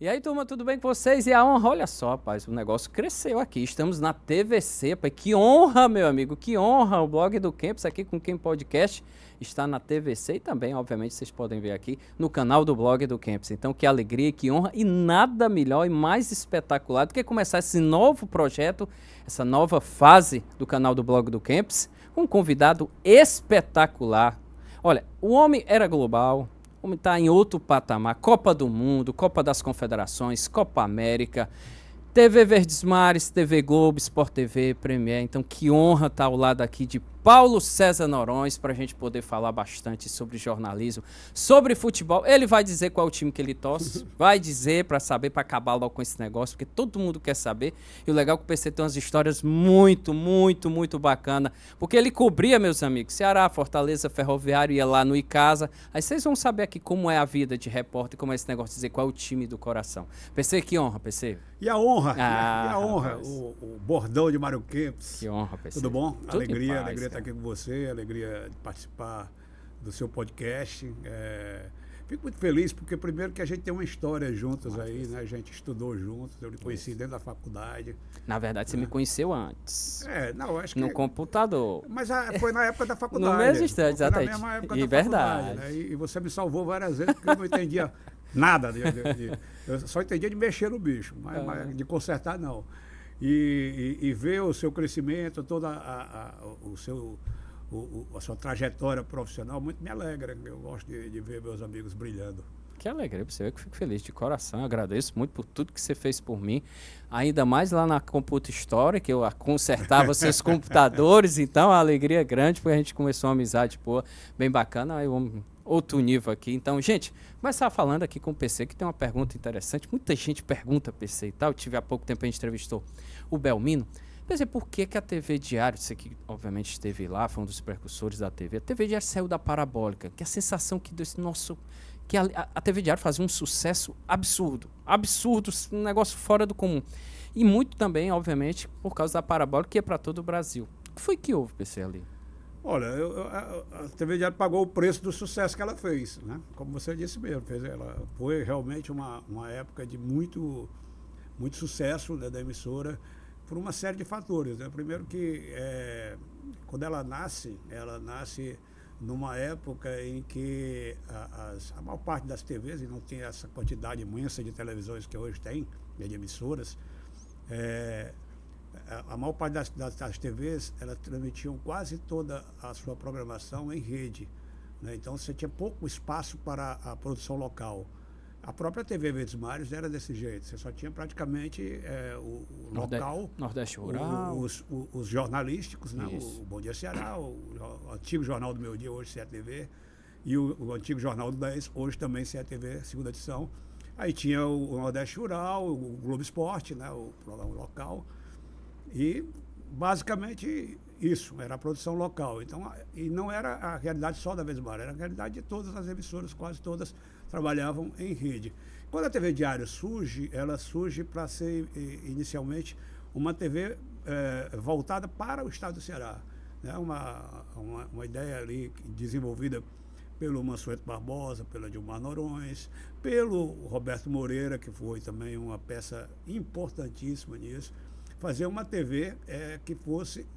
E aí, turma, tudo bem com vocês? E a honra, olha só, rapaz, o negócio cresceu aqui. Estamos na TVC, pai. Que honra, meu amigo, que honra. O blog do Campus aqui com Quem Podcast está na TVC e também, obviamente, vocês podem ver aqui no canal do blog do Campus. Então, que alegria, que honra e nada melhor e mais espetacular do que começar esse novo projeto, essa nova fase do canal do blog do Campus, com um convidado espetacular. Olha, o homem era global. O homem está em outro patamar. Copa do Mundo, Copa das Confederações, Copa América, TV Verdes Mares, TV Globo, Sport TV, Premier. Então, que honra estar ao lado aqui de Paulo César Noronha para a gente poder falar bastante sobre jornalismo, sobre futebol. Ele vai dizer qual é o time que ele torce, vai dizer para saber, para acabar logo com esse negócio, porque todo mundo quer saber. E o legal é que o PC tem umas histórias muito bacana, porque ele cobria, meus amigos, Ceará, Fortaleza, Ferroviário, ia lá no Icasa. Aí vocês vão saber aqui como é a vida de repórter, como é esse negócio de dizer qual é o time do coração. PC, que honra, PC. E a honra, rapaz. o bordão de Mário Campos. Que honra, PC. Tudo bom? Tudo Alegria em paz, estar aqui com você, alegria de participar do seu podcast. Fico muito feliz porque primeiro que a gente tem uma história juntos aí, né? A gente estudou juntos, eu lhe conheci dentro da faculdade. Na verdade, você me conheceu antes. Não, acho que... No computador. Mas foi na época da faculdade. No mesmo instante, foi exatamente. na mesma época E da verdade. faculdade, né? E você me salvou várias vezes porque eu não entendia nada. Eu só entendia de mexer no bicho, mas de consertar não. E ver o seu crescimento, toda a sua trajetória profissional, muito me alegra. Eu gosto de ver meus amigos brilhando. Que alegria pra você, eu que fico feliz de coração, agradeço muito por tudo que você fez por mim, ainda mais lá na Computa História, que eu consertava seus computadores, então a alegria é grande, porque a gente começou uma amizade boa, bem bacana, aí outro nível aqui. Então, gente, começar falando aqui com o PC, que tem uma pergunta interessante, muita gente pergunta PC e tal, há pouco tempo a gente entrevistou o Belmino. PC, por que a TV Diário, você que obviamente esteve lá, foi um dos precursores da TV, a TV Diário saiu da parabólica, que a sensação que desse nosso... que a TV Diário fazia um sucesso absurdo, um negócio fora do comum. E muito também, obviamente, por causa da parabólica, que é para todo o Brasil. O que foi que houve, PC, ali? Olha, a TV Diário pagou o preço do sucesso que ela fez, né? Como você disse mesmo, ela foi realmente uma época de muito sucesso, né, da emissora, por uma série de fatores, né? Primeiro que quando ela nasce numa época em que a maior parte das TVs, e não tem essa quantidade imensa de televisões que hoje tem, né, de emissoras, a maior parte das TVs, elas transmitiam quase toda a sua programação em rede, né? Então você tinha pouco espaço para a produção local. A própria TV Verdes Mares era desse jeito, você só tinha praticamente o local, Nordeste Rural, os jornalísticos, né? O Bom Dia Ceará, o antigo Jornal do Meio Dia, hoje CETV, e o antigo Jornal do 10, hoje também CETV, segunda edição. Aí tinha o Nordeste Rural, o Globo Esporte, né? O programa local, e basicamente isso, era a produção local. Então, e não era a realidade só da Verdes Mares, era a realidade de todas as emissoras, quase todas trabalhavam em rede. Quando a TV Diário surge, ela surge para ser inicialmente uma TV voltada para o estado do Ceará, né? Uma ideia ali desenvolvida pelo Mansueto Barbosa, pela Dilmar Noronha, pelo Roberto Moreira, que foi também uma peça importantíssima nisso, fazer uma TV que fosse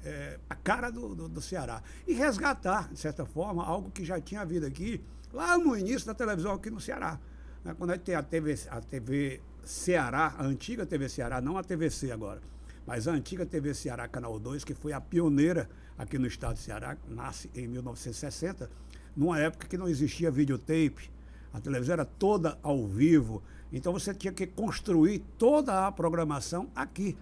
a cara do Ceará e resgatar, de certa forma, algo que já tinha havido aqui, lá no início da televisão aqui no Ceará, né? Quando a gente tem a TV Ceará, a antiga TV Ceará, não a TVC agora, mas a antiga TV Ceará Canal 2, que foi a pioneira aqui no estado do Ceará, nasce em 1960, numa época que não existia videotape, a televisão era toda ao vivo, então você tinha que construir toda a programação aqui.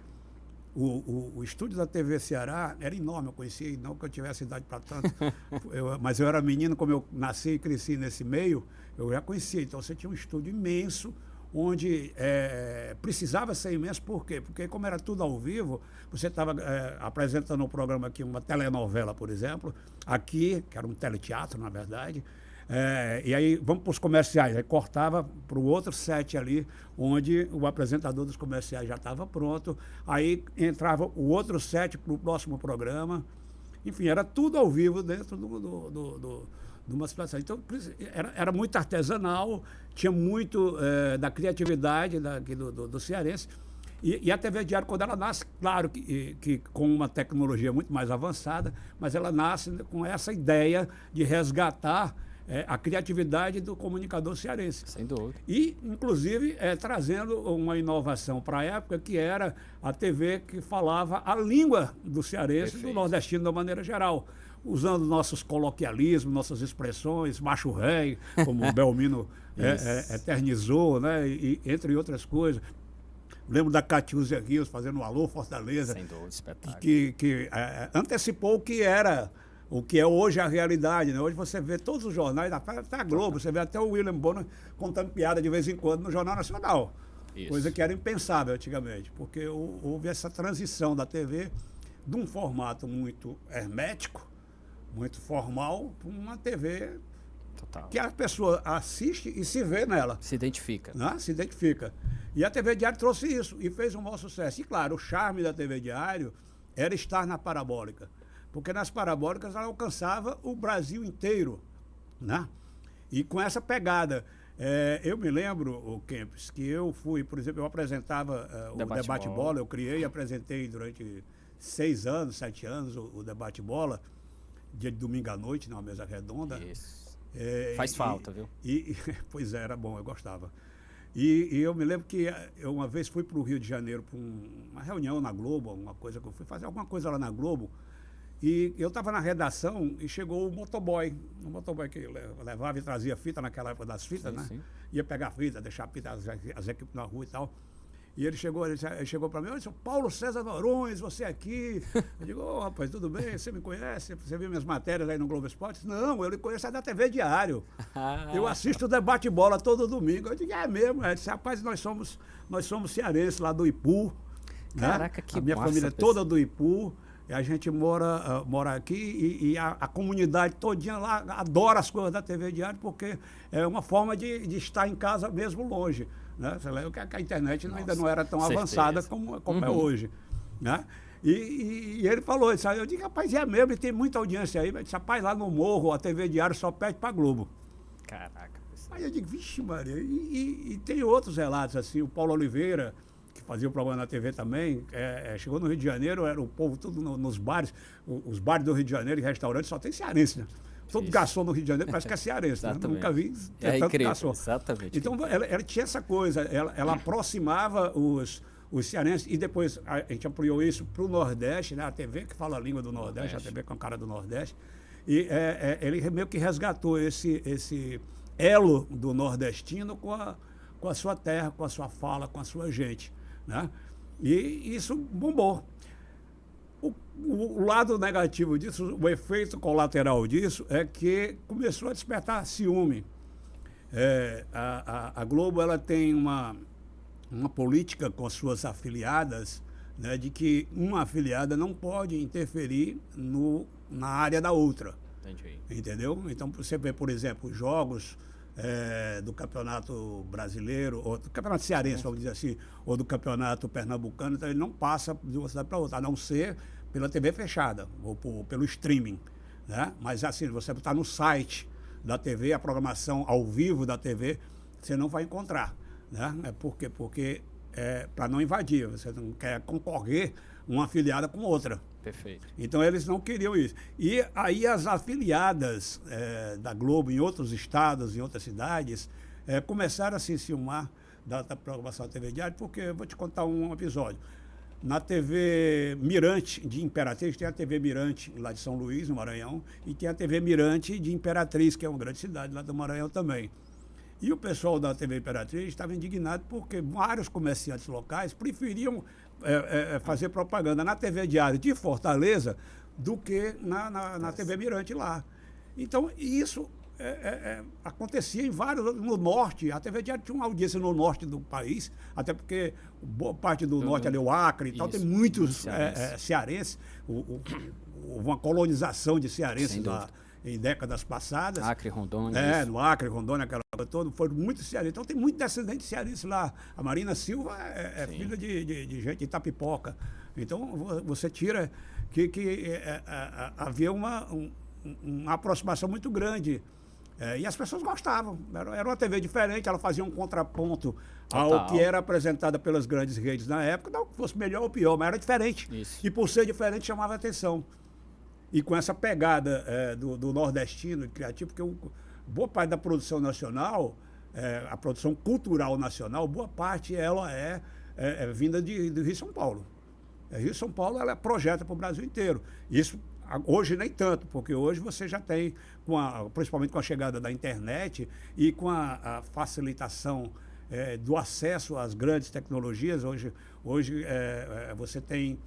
O estúdio da TV Ceará era enorme, eu conhecia, não que eu tivesse idade para tanto, mas eu era menino, como eu nasci e cresci nesse meio, eu já conhecia. Então você tinha um estúdio imenso, onde precisava ser imenso, por quê? Porque como era tudo ao vivo, você estava apresentando um programa aqui, uma telenovela, por exemplo, aqui, que era um teleteatro, na verdade, e aí vamos para os comerciais, aí cortava para o outro set ali, onde o apresentador dos comerciais já estava pronto, aí entrava o outro set para o próximo programa, enfim, era tudo ao vivo dentro de uma situação. Então, era muito artesanal, tinha muito da criatividade do cearense. E a TV Diário, quando ela nasce, claro que com uma tecnologia muito mais avançada, mas ela nasce com essa ideia de resgatar a criatividade do comunicador cearense. Sem dúvida. E, inclusive, trazendo uma inovação para a época, que era a TV que falava a língua do cearense, do nordestino, de uma maneira geral, usando nossos coloquialismos, nossas expressões, macho rei, como o Belmino eternizou, né? E, entre outras coisas. Lembro da Catiúzia Rios fazendo o Alô Fortaleza. Sem dúvida, espetáculo. Que antecipou o que é hoje a realidade, né? Hoje você vê todos os jornais, até a Globo, você vê até o William Bonner contando piada de vez em quando no Jornal Nacional. Isso. Coisa que era impensável antigamente, porque houve essa transição da TV de um formato muito hermético, muito formal, para uma TV que a pessoa assiste e se vê nela. Se identifica. Né? Se identifica. E a TV Diário trouxe isso e fez um maior sucesso. E, claro, o charme da TV Diário era estar na parabólica, porque nas parabólicas ela alcançava o Brasil inteiro, né? E com essa pegada. Eu me lembro, o Kempis, que eu fui, por exemplo, eu apresentava o Debate Bola, eu criei e apresentei durante 6 anos, 7 anos, o Debate Bola, dia de domingo à noite, numa mesa redonda. Isso. Faz falta, viu? Pois era bom, eu gostava. E eu me lembro que eu uma vez fui para o Rio de Janeiro para uma reunião na Globo, uma coisa que eu fui fazer alguma coisa lá na Globo, e eu estava na redação e chegou o motoboy que levava e trazia fita naquela época das fitas, sim, né? Sim. Ia pegar fita, deixar fita, as equipes na rua e tal. E ele chegou para mim, olha, Paulo César Noronha, você aqui. Eu digo, rapaz, tudo bem? Você me conhece? Você viu minhas matérias aí no Globo Esporte? Não, eu lhe conheço da TV Diário. Eu assisto o Debate Bola todo domingo. Eu digo, é mesmo? Ele disse, rapaz, nós somos cearenses lá do Ipu. Caraca, né? que A minha família é toda do Ipu. E a gente mora aqui e a comunidade todinha lá adora as coisas da TV Diário, porque é uma forma de estar em casa mesmo longe. Né? Você lembra que a internet ainda não era tão avançada como é hoje. Né? E ele falou isso. Eu digo, rapaz, é mesmo, e tem muita audiência aí. Mas, rapaz, lá no Morro, a TV Diário só pede para Globo. Caraca. Aí eu digo, vixe, Maria. E tem outros relatos, assim, o Paulo Oliveira, que fazia o programa na TV também, chegou no Rio de Janeiro, era o povo tudo nos bares, os bares do Rio de Janeiro e restaurantes só tem cearense, né? Todo garçom no Rio de Janeiro parece que é cearense, né? Nunca vi tanto incrível, garçom. Exatamente. Então, ela tinha essa coisa, ela aproximava os cearenses, e depois a gente ampliou isso para o Nordeste, né? A TV que fala a língua do Nordeste, a TV com a cara do Nordeste, e ele meio que resgatou esse elo do nordestino com a sua terra, com a sua fala, com a sua gente, né? E isso bombou. O lado negativo disso, o efeito colateral disso, é que começou a despertar ciúme. A Globo ela tem uma política com as suas afiliadas, né, de que uma afiliada não pode interferir na área da outra. Entendi. Entendeu? Então, você vê, por exemplo, jogos do Campeonato Brasileiro, ou do Campeonato Cearense, vamos dizer assim, ou do Campeonato Pernambucano, então ele não passa de uma cidade para outra, a não ser pela TV fechada, ou pelo streaming. Né? Mas assim, você está no site da TV, a programação ao vivo da TV, você não vai encontrar. Né? Porque para não invadir, você não quer concorrer uma afiliada com outra. Perfeito. Então eles não queriam isso. E aí as afiliadas da Globo em outros estados, em outras cidades, começaram a se enciumar da programação da TV Diário, porque eu vou te contar um episódio. Na TV Mirante de Imperatriz, tem a TV Mirante lá de São Luís, no Maranhão, e tem a TV Mirante de Imperatriz, que é uma grande cidade lá do Maranhão também. E o pessoal da TV Imperatriz estava indignado porque vários comerciantes locais preferiam fazer propaganda na TV Diário de Fortaleza do que na TV Mirante lá. Então, isso acontecia em vários, no norte. A TV Diário tinha uma audiência no norte do país, até porque boa parte do norte ali, o Acre e tal, tem muitos cearenses. Houve uma colonização de cearenses lá em décadas passadas. Acre, Rondônia. No Acre, Rondônia, aquela coisa toda, foram muitos cearenses. Então tem muito descendente cearense lá. A Marina Silva é filha de gente de Itapipoca. Então você tira que havia uma aproximação muito grande E as pessoas gostavam. Era uma TV diferente, ela fazia um contraponto ao Total. que era apresentada pelas grandes redes na época, não que fosse melhor ou pior, mas era diferente. Isso. E por ser diferente chamava atenção. E com essa pegada do nordestino, criativo, porque boa parte da produção nacional, a produção cultural nacional, boa parte ela é vinda do Rio e São Paulo. Rio e São Paulo ela projeta para o Brasil inteiro. Isso hoje nem tanto, porque hoje você já tem, principalmente com a chegada da internet e com a facilitação do acesso às grandes tecnologias, hoje você tem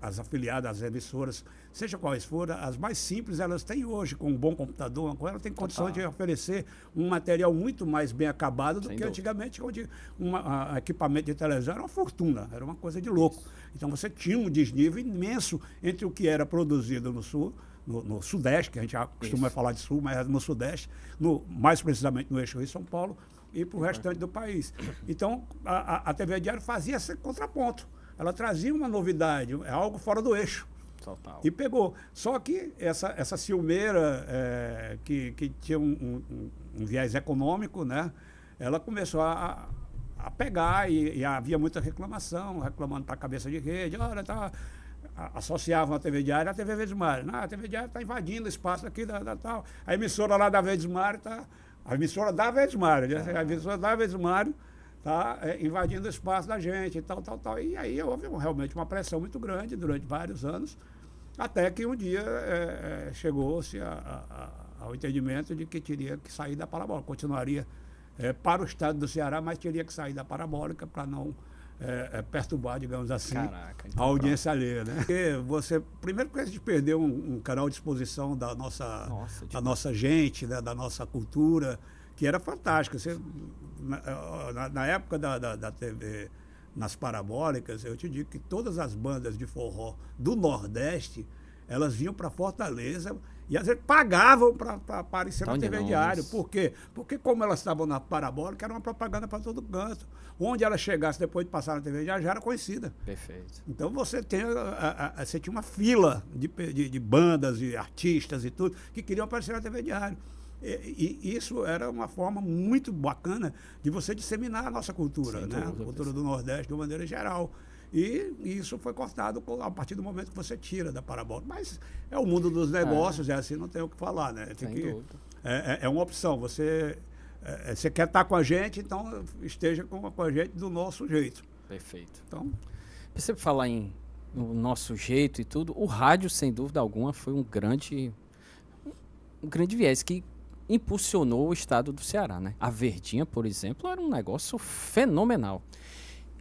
as afiliadas, as emissoras, seja quais forem, as mais simples, elas têm hoje, com um bom computador, ela tem condições de oferecer um material muito mais bem acabado do que antigamente, onde um equipamento de televisão era uma fortuna, era uma coisa de louco. Então você tinha um desnível imenso entre o que era produzido no Sul, no Sudeste, que a gente já costuma falar de Sul, mas no Sudeste, mais precisamente no eixo Rio e São Paulo, e para o restante do país. Então a TV Diário fazia esse contraponto. Ela trazia uma novidade, algo fora do eixo. Total. E pegou. Só que essa ciumeira, que tinha um viés econômico, né? Ela começou a pegar e havia muita reclamando para a cabeça de rede. Olha, associavam a TV Diária à TV Verdes Mares. A TV Diária está invadindo o espaço aqui tal. A emissora lá da Verdes Mares está... A emissora da Verdes Mares, a emissora da Verdes Mares está invadindo o espaço da gente e tal. E aí houve realmente uma pressão muito grande durante vários anos, até que um dia chegou-se ao entendimento de que teria que sair da parabólica. Continuaria para o estado do Ceará, mas teria que sair da parabólica para não perturbar, digamos assim, então a audiência alheia. Né? Porque primeiro que a gente perdeu um canal de exposição da nossa gente, né, da nossa cultura, que era fantástico. Na época da TV, nas parabólicas, eu te digo que todas as bandas de forró do Nordeste, elas vinham para Fortaleza e às vezes pagavam para aparecer na TV Diário. Por quê? Porque como elas estavam na parabólica, era uma propaganda para todo canto. Onde ela chegasse depois de passar na TV Diário, já era conhecida. Perfeito. Então você tinha uma fila de bandas e artistas e tudo que queriam aparecer na TV Diário. E isso era uma forma muito bacana de você disseminar a nossa cultura, né? A cultura do Nordeste de uma maneira geral. E isso foi cortado a partir do momento que você tira da parabólica. Mas é o mundo dos negócios, assim, não tem o que falar, né? É uma opção. Você quer estar com a gente, então esteja com a gente do nosso jeito. Perfeito. Então, você falar no nosso jeito e tudo, o rádio, sem dúvida alguma, foi um grande viés que impulsionou o estado do Ceará, né? A Verdinha, por exemplo, era um negócio fenomenal.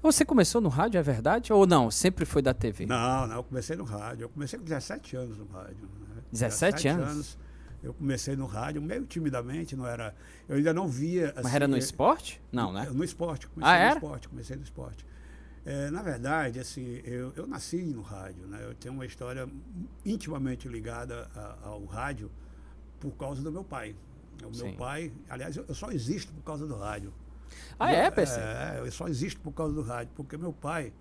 Você começou no rádio, é verdade? Ou não? Sempre foi da TV? Não, eu comecei no rádio. Eu comecei com 17 anos no rádio. Né? 17 anos? Eu comecei no rádio, meio timidamente, não era... Eu ainda não via... Mas era no esporte? Não, né? No esporte. Comecei no esporte. Na verdade, assim, eu nasci no rádio, né? Eu tenho uma história intimamente ligada ao rádio por causa do meu pai. Meu pai, aliás, eu só existo por causa do rádio. PC? Eu só existo por causa do rádio, porque meu pai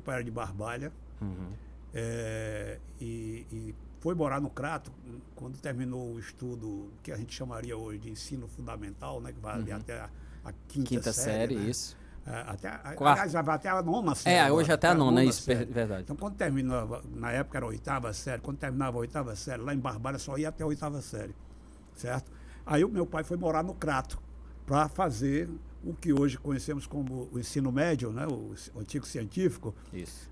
era de Barbalha, e foi morar no Crato quando terminou o estudo que a gente chamaria hoje de ensino fundamental, né, que vai ali até a quinta série, né? Isso. Aliás, vai até a nona série. Hoje até a nona, isso, verdade. Então, quando terminava, na época era a oitava série, quando terminava a oitava série, lá em Barbalha só ia até a oitava série, certo? Aí o meu pai foi morar no Crato para fazer o que hoje conhecemos como o ensino médio, né, o antigo científico,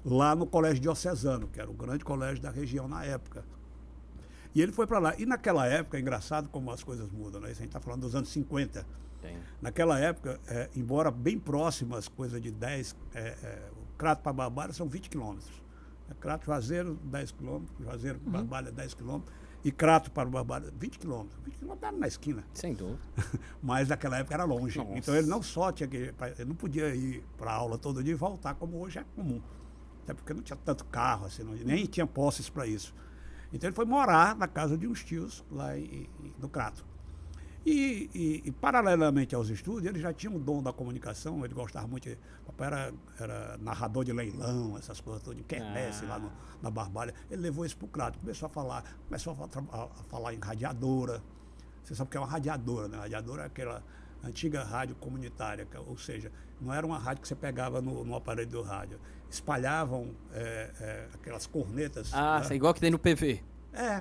lá no Colégio Diocesano, que era o grande colégio da região na época. E ele foi para lá. E naquela época, é engraçado como as coisas mudam, né? A gente está falando dos anos 50. Naquela época, embora bem próximas, coisa de 10, o Crato para Barbalha são 20 quilômetros. Crato Juazeiro, 10 quilômetros, Juazeiro para Barbalha, 10 quilômetros. E Crato para o Barbalha, 20 quilômetros. 20 quilômetros era na esquina. Sem dúvida. Mas naquela época era longe. Nossa. Então ele não só tinha que... Ele não podia ir para a aula todo dia e voltar, como hoje é comum. Até porque não tinha tanto carro, assim, nem tinha posses para isso. Então ele foi morar na casa de uns tios lá no Crato. E paralelamente aos estudos, ele já tinha um dom da comunicação, ele gostava muito. O papai era narrador de leilão, essas coisas todas, de quermesse lá na Barbalha. Ele levou isso para o Crato, começou a falar em radiadora, Você sabe o que é uma radiadora, né? A radiadora é aquela antiga rádio comunitária, ou seja, não era uma rádio que você pegava no aparelho do rádio. Espalhavam aquelas cornetas. Ah, né? igual que tem no PV.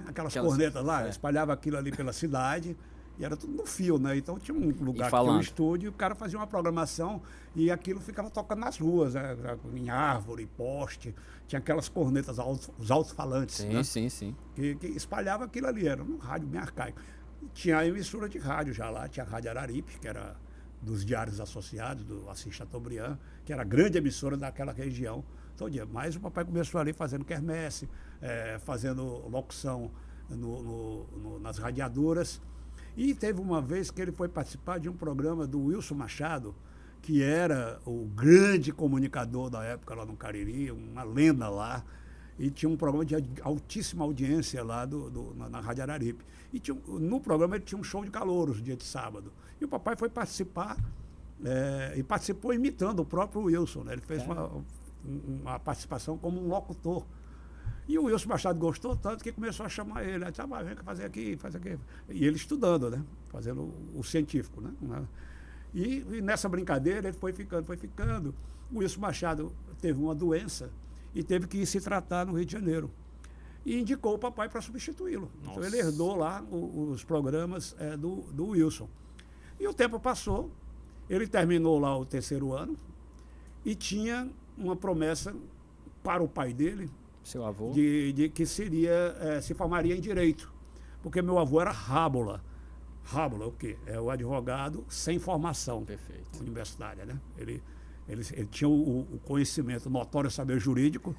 Aquelas cornetas lá, espalhava aquilo ali pela cidade. E era tudo no fio, né? Então tinha um lugar que tinha um estúdio, e o cara fazia uma programação e aquilo ficava tocando nas ruas, né? Em árvore, poste. Tinha aquelas cornetas, os alto-falantes. Sim, né? sim. Que espalhava aquilo ali, era um rádio bem arcaico. Tinha a emissora de rádio já lá, tinha a Rádio Araripe, que era dos Diários Associados, do Assis Chateaubriand, que era a grande emissora daquela região todo dia. Mas o papai começou ali fazendo quermesse, fazendo locução nas radiadoras. E teve uma vez que ele foi participar de um programa do Wilson Machado, que era o grande comunicador da época lá no Cariri, uma lenda lá, e tinha um programa de altíssima audiência lá na Rádio Araripe. E no programa ele tinha um show de calouros, dia de sábado. E o papai foi participar, e participou imitando o próprio Wilson. Né? Ele fez uma participação como um locutor. E o Wilson Machado gostou tanto que começou a chamar ele. Ele disse, vem cá fazer aqui, faz aqui. E ele estudando, né? Fazendo o científico, né? E nessa brincadeira ele foi ficando. O Wilson Machado teve uma doença e teve que ir se tratar no Rio de Janeiro. E indicou o papai para substituí-lo. Então ele herdou lá os programas do Wilson. E o tempo passou, ele terminou lá o 3º ano e tinha uma promessa para o pai dele, seu avô, de que se formaria em direito. Porque meu avô era rábula. Rábula é o quê? É o advogado sem formação. Perfeito. Universitária, né? Ele tinha o conhecimento, notório saber jurídico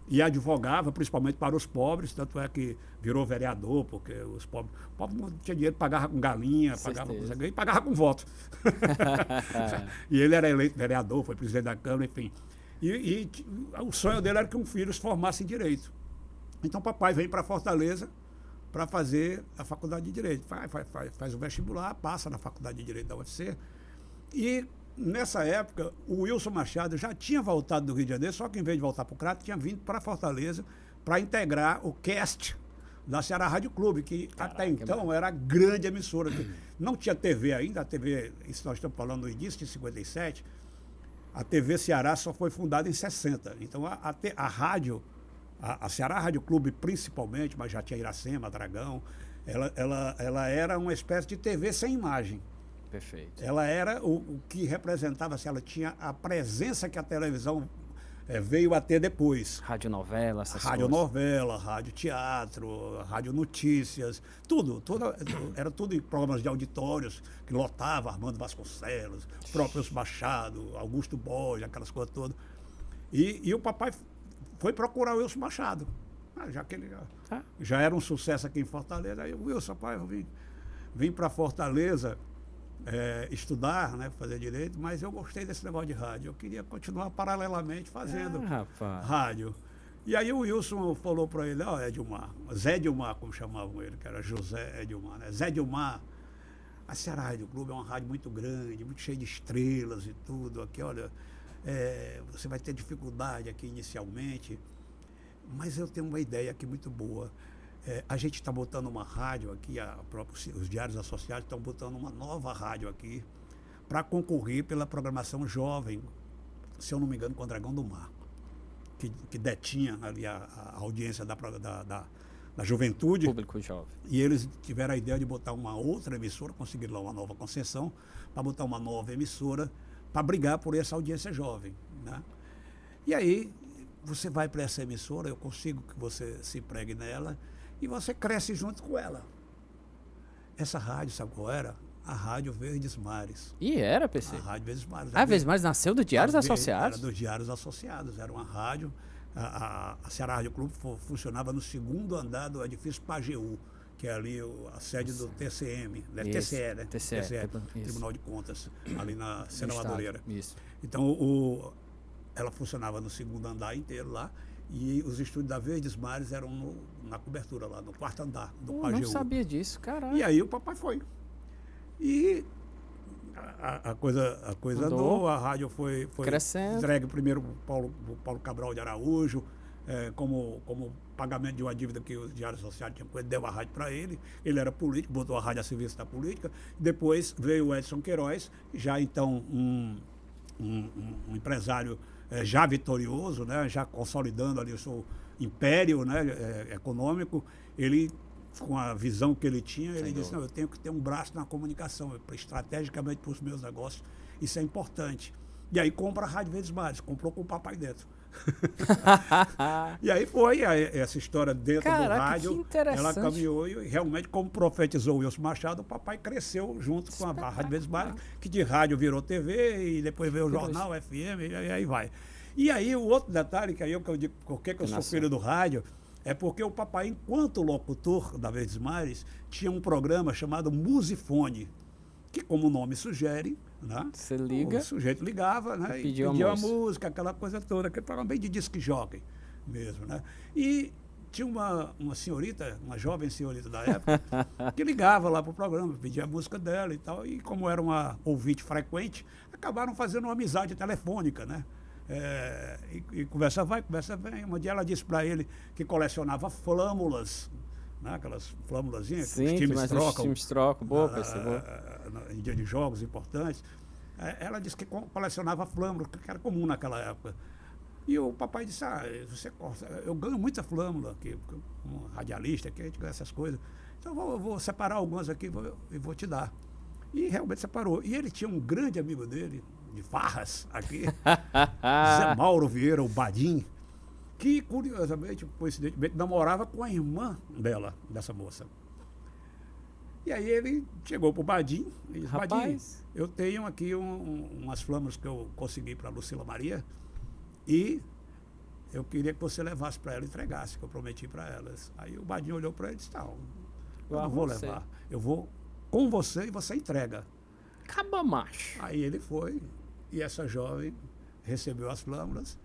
e advogava principalmente para os pobres, tanto é que virou vereador, porque os pobres não tinham dinheiro, pagava com galinha, pagava com voto. E ele era eleito vereador, foi presidente da Câmara, enfim. E o sonho dele era que um filho se formasse em Direito. Então, papai vem para Fortaleza para fazer a faculdade de Direito. Faz o vestibular, passa na faculdade de Direito da UFC. E, nessa época, o Wilson Machado já tinha voltado do Rio de Janeiro, só que, em vez de voltar para o Crato, tinha vindo para Fortaleza para integrar o cast da Ceará Rádio Clube, que até então era a grande emissora. Não tinha TV ainda, a TV, isso nós estamos falando no início de 57, a TV Ceará só foi fundada em 60. Então, a rádio, a Ceará Rádio Clube principalmente, mas já tinha Iracema, Dragão, ela era uma espécie de TV sem imagem. Perfeito. Ela era o que representava, assim, ela tinha a presença que a televisão veio a ter depois. Radionovela, essas coisas. Radionovela, rádio teatro, rádio notícias, tudo. Era tudo em programas de auditórios, que lotava Armando Vasconcelos, próprios Machado, Augusto Borges, aquelas coisas todas. E o papai foi procurar o Wilson Machado. Já que ele já era um sucesso aqui em Fortaleza. Aí o Wilson, pai, eu vim para Fortaleza estudar, né, fazer direito, mas eu gostei desse negócio de rádio. Eu queria continuar paralelamente fazendo rádio. E aí o Wilson falou para ele, Edilmar, Zé Edilmar, como chamavam ele, que era José Edilmar, né? Zé Edilmar, a Ceará Rádio Clube é uma rádio muito grande, muito cheia de estrelas e tudo. Aqui, olha, você vai ter dificuldade aqui inicialmente, mas eu tenho uma ideia aqui muito boa. A gente está botando uma rádio aqui, os Diários Associados estão botando uma nova rádio aqui para concorrer pela programação jovem, se eu não me engano, com o Dragão do Mar, que detinha ali a audiência da juventude. Público jovem. E eles tiveram a ideia de botar uma outra emissora, conseguiram lá uma nova concessão, para botar uma nova emissora para brigar por essa audiência jovem, né? E aí, você vai para essa emissora, eu consigo que você se empregue nela, e você cresce junto com ela. Essa rádio, sabe qual era? A Rádio Verdes Mares. E era, PC? A Rádio Verdes Mares. A Verdes Mares nasceu do Diários Associados? Era dos Diários Associados. Era uma rádio. A Ceará Rádio Clube funcionava no 2º andar do edifício Pajeú, que é ali a sede do TCM, né? TCE, né? TCE, Tribunal de Contas, ali na Serra Madureira. Isso. Então, ela funcionava no 2º andar inteiro lá, e os estúdios da Verdes Mares eram na cobertura lá, no 4º andar do Pajeú. Eu não sabia disso, caralho. E aí o papai foi. E a coisa andou, a rádio foi crescendo. Entregue primeiro para o Paulo Cabral de Araújo, como pagamento de uma dívida que o Diário Social tinha com ele, deu a rádio para ele. Ele era político, botou a rádio a serviço da política. Depois veio o Edson Queiroz, já então um empresário já vitorioso, né, já consolidando ali o seu império, né, econômico. Ele, com a visão que ele tinha, ele disse, não, eu tenho que ter um braço na comunicação, estrategicamente para os meus negócios, isso é importante. E aí compra a Rádio Verdes Mares, comprou com o papai dentro. E aí foi essa história dentro do rádio. Ela caminhou e realmente, como profetizou o Wilson Machado, o papai cresceu junto com a Rádio Verdes Mares, que de rádio virou TV e depois veio o jornal, FM, e aí vai. E aí o outro detalhe, que aí eu digo, por que eu sou filho do rádio, é porque o papai, enquanto locutor da Verdes Mares, tinha um programa chamado Musifone, que, como o nome sugere, né, você liga, o sujeito ligava, né, e pedia a música, aquela coisa toda, aquele programa bem de disc jockey mesmo, né? E tinha uma senhorita, uma jovem senhorita da época, que ligava lá para o programa, pedia a música dela e tal, e como era uma ouvinte frequente, acabaram fazendo uma amizade telefônica, né? E conversa vai, conversa vem. Um dia ela disse para ele que colecionava flâmulas, né? Aquelas flâmulazinhas que os times trocam. Boa, em dia de jogos importantes. Ela disse que colecionava flâmulas, que era comum naquela época. E o papai disse, eu ganho muita flâmula aqui, como radialista, que a gente ganha essas coisas. Então eu vou separar algumas aqui e vou te dar. E realmente separou. E ele tinha um grande amigo dele, de farras, aqui, Zé Mauro Vieira, o Badim, que, curiosamente, coincidentemente, namorava com a irmã dela, dessa moça. E aí ele chegou pro Badim e disse, Badim, eu tenho aqui umas flâmulas que eu consegui para Lucila Maria e eu queria que você levasse para ela e entregasse, que eu prometi para elas. Aí o Badim olhou para ele e disse, eu não vou levar, eu vou com você e você entrega. Acaba macho. Aí ele foi e essa jovem recebeu as flâmulas.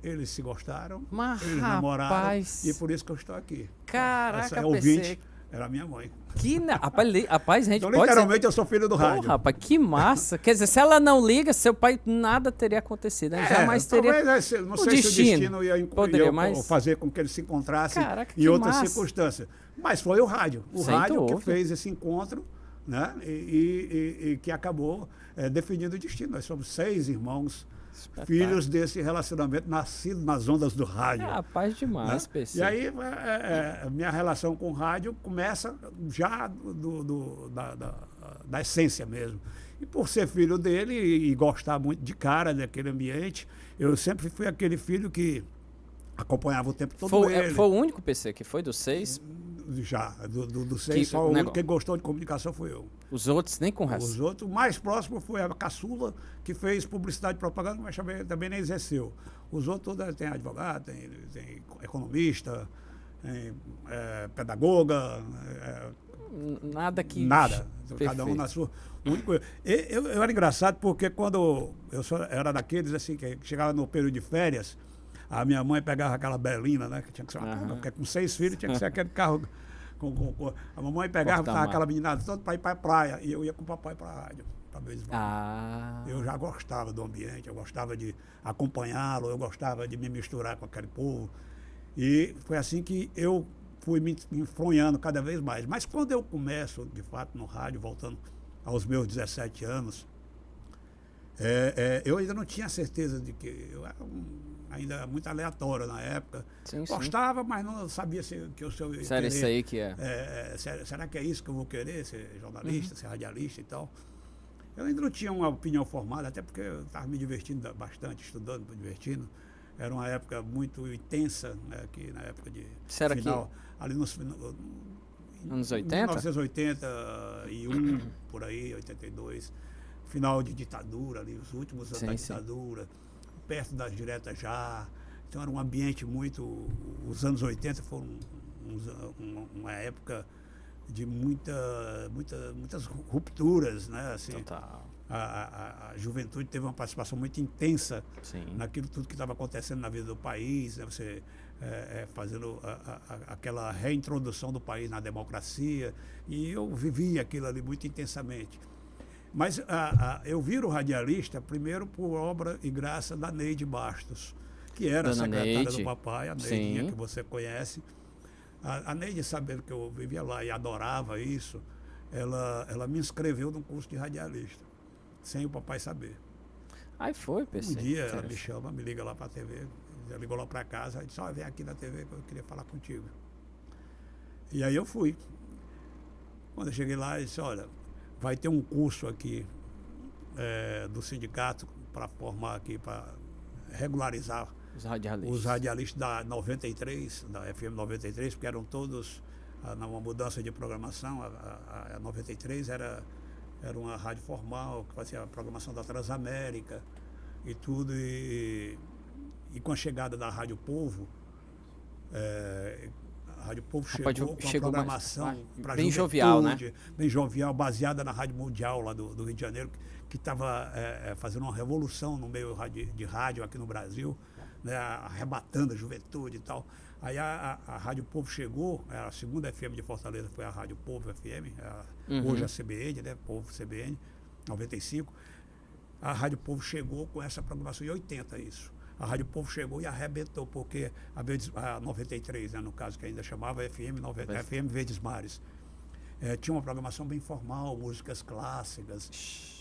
Eles se gostaram, eles namoraram, e por isso que eu estou aqui. Caraca, essa ouvinte era a minha mãe. Rapaz, a gente então, pode literalmente, eu sou filho do rádio. Rapaz, que massa. Quer dizer, se ela não liga, seu pai, nada teria acontecido. Né? Jamais teria. Talvez, não sei se o destino ia fazer com que eles se encontrassem em outras circunstâncias. Mas foi o rádio. O rádio que fez esse encontro, né? E que acabou definindo o destino. Nós somos 6 irmãos, filhos desse relacionamento nascido nas ondas do rádio. Rapaz, demais, né? PC. E aí, minha relação com o rádio começa já da essência mesmo. E por ser filho dele e gostar muito de cara daquele ambiente, eu sempre fui aquele filho que acompanhava o tempo todo ele. Foi o único PC que foi dos 6? Já, do 6, só o único que gostou de comunicação foi eu. Os outros nem com resto. Os outros, o mais próximo foi a caçula, que fez publicidade e propaganda, mas também nem exerceu. Os outros todos tem advogado, tem economista, tem pedagoga. Nada que... Nada. Cada um na sua... Eu era engraçado porque quando eu era daqueles assim, que chegava no período de férias, a minha mãe pegava aquela berlina, né? Que tinha que ser uma porque com 6 filhos tinha que ser aquele carro. A mamãe pegava aquela meninada toda para ir para a praia. E eu ia com o papai para a rádio. Eu já gostava do ambiente, eu gostava de acompanhá-lo, eu gostava de me misturar com aquele povo. E foi assim que eu fui me enfronhando cada vez mais. Mas quando eu começo, de fato, no rádio, voltando aos meus 17 anos, eu ainda não tinha certeza de que eu era ainda muito aleatório na época. Sim, gostava, mas não sabia que eu sou. Será isso aí que será que é isso que eu vou querer? Ser jornalista, ser radialista e tal? Eu ainda não tinha uma opinião formada, até porque eu estava me divertindo bastante, estudando, me divertindo. Era uma época muito intensa, né, que na época de final, ali nos anos 80? 1981, por aí, 82, final de ditadura, ali, os últimos anos da ditadura. Perto das diretas já. Então era um ambiente muito... Os anos 80 foram uma época de muitas rupturas, né? Assim, total. A juventude teve uma participação muito intensa naquilo tudo que estava acontecendo na vida do país, né? Você fazendo aquela reintrodução do país na democracia. E eu vivi aquilo ali muito intensamente. Mas eu viro radialista primeiro por obra e graça da Neide Bastos, que era a Dona secretária Neide. do papai, a Neidinha, que você conhece. A Neide, sabendo que eu vivia lá e adorava isso, ela me inscreveu num curso de radialista, sem o papai saber. Aí foi, PC. Um dia ela me chama, me liga lá para a TV, ela ligou lá para casa, disse, vem aqui na TV que eu queria falar contigo. E aí eu fui. Quando eu cheguei lá, eu disse, olha, vai ter um curso aqui do sindicato para formar aqui, para regularizar os radialistas da 93, da FM 93, porque eram todos numa mudança de programação. A 93 era uma rádio formal, que fazia a programação da Transamérica e tudo. E com a chegada da Rádio Povo, a Rádio Povo chegou com uma programação para bem jovial, né? Bem jovial, baseada na Rádio Mundial lá do Rio de Janeiro, que estava fazendo uma revolução no meio de rádio aqui no Brasil, né, arrebatando a juventude e tal. Aí a Rádio Povo chegou, a segunda FM de Fortaleza foi a Rádio Povo FM, hoje a CBN, né, Povo CBN, 95. A Rádio Povo chegou com essa programação em 80, isso. A Rádio Povo chegou e arrebentou, porque a 93, né, no caso, que ainda chamava FM Verdes Mares, tinha uma programação bem formal, músicas clássicas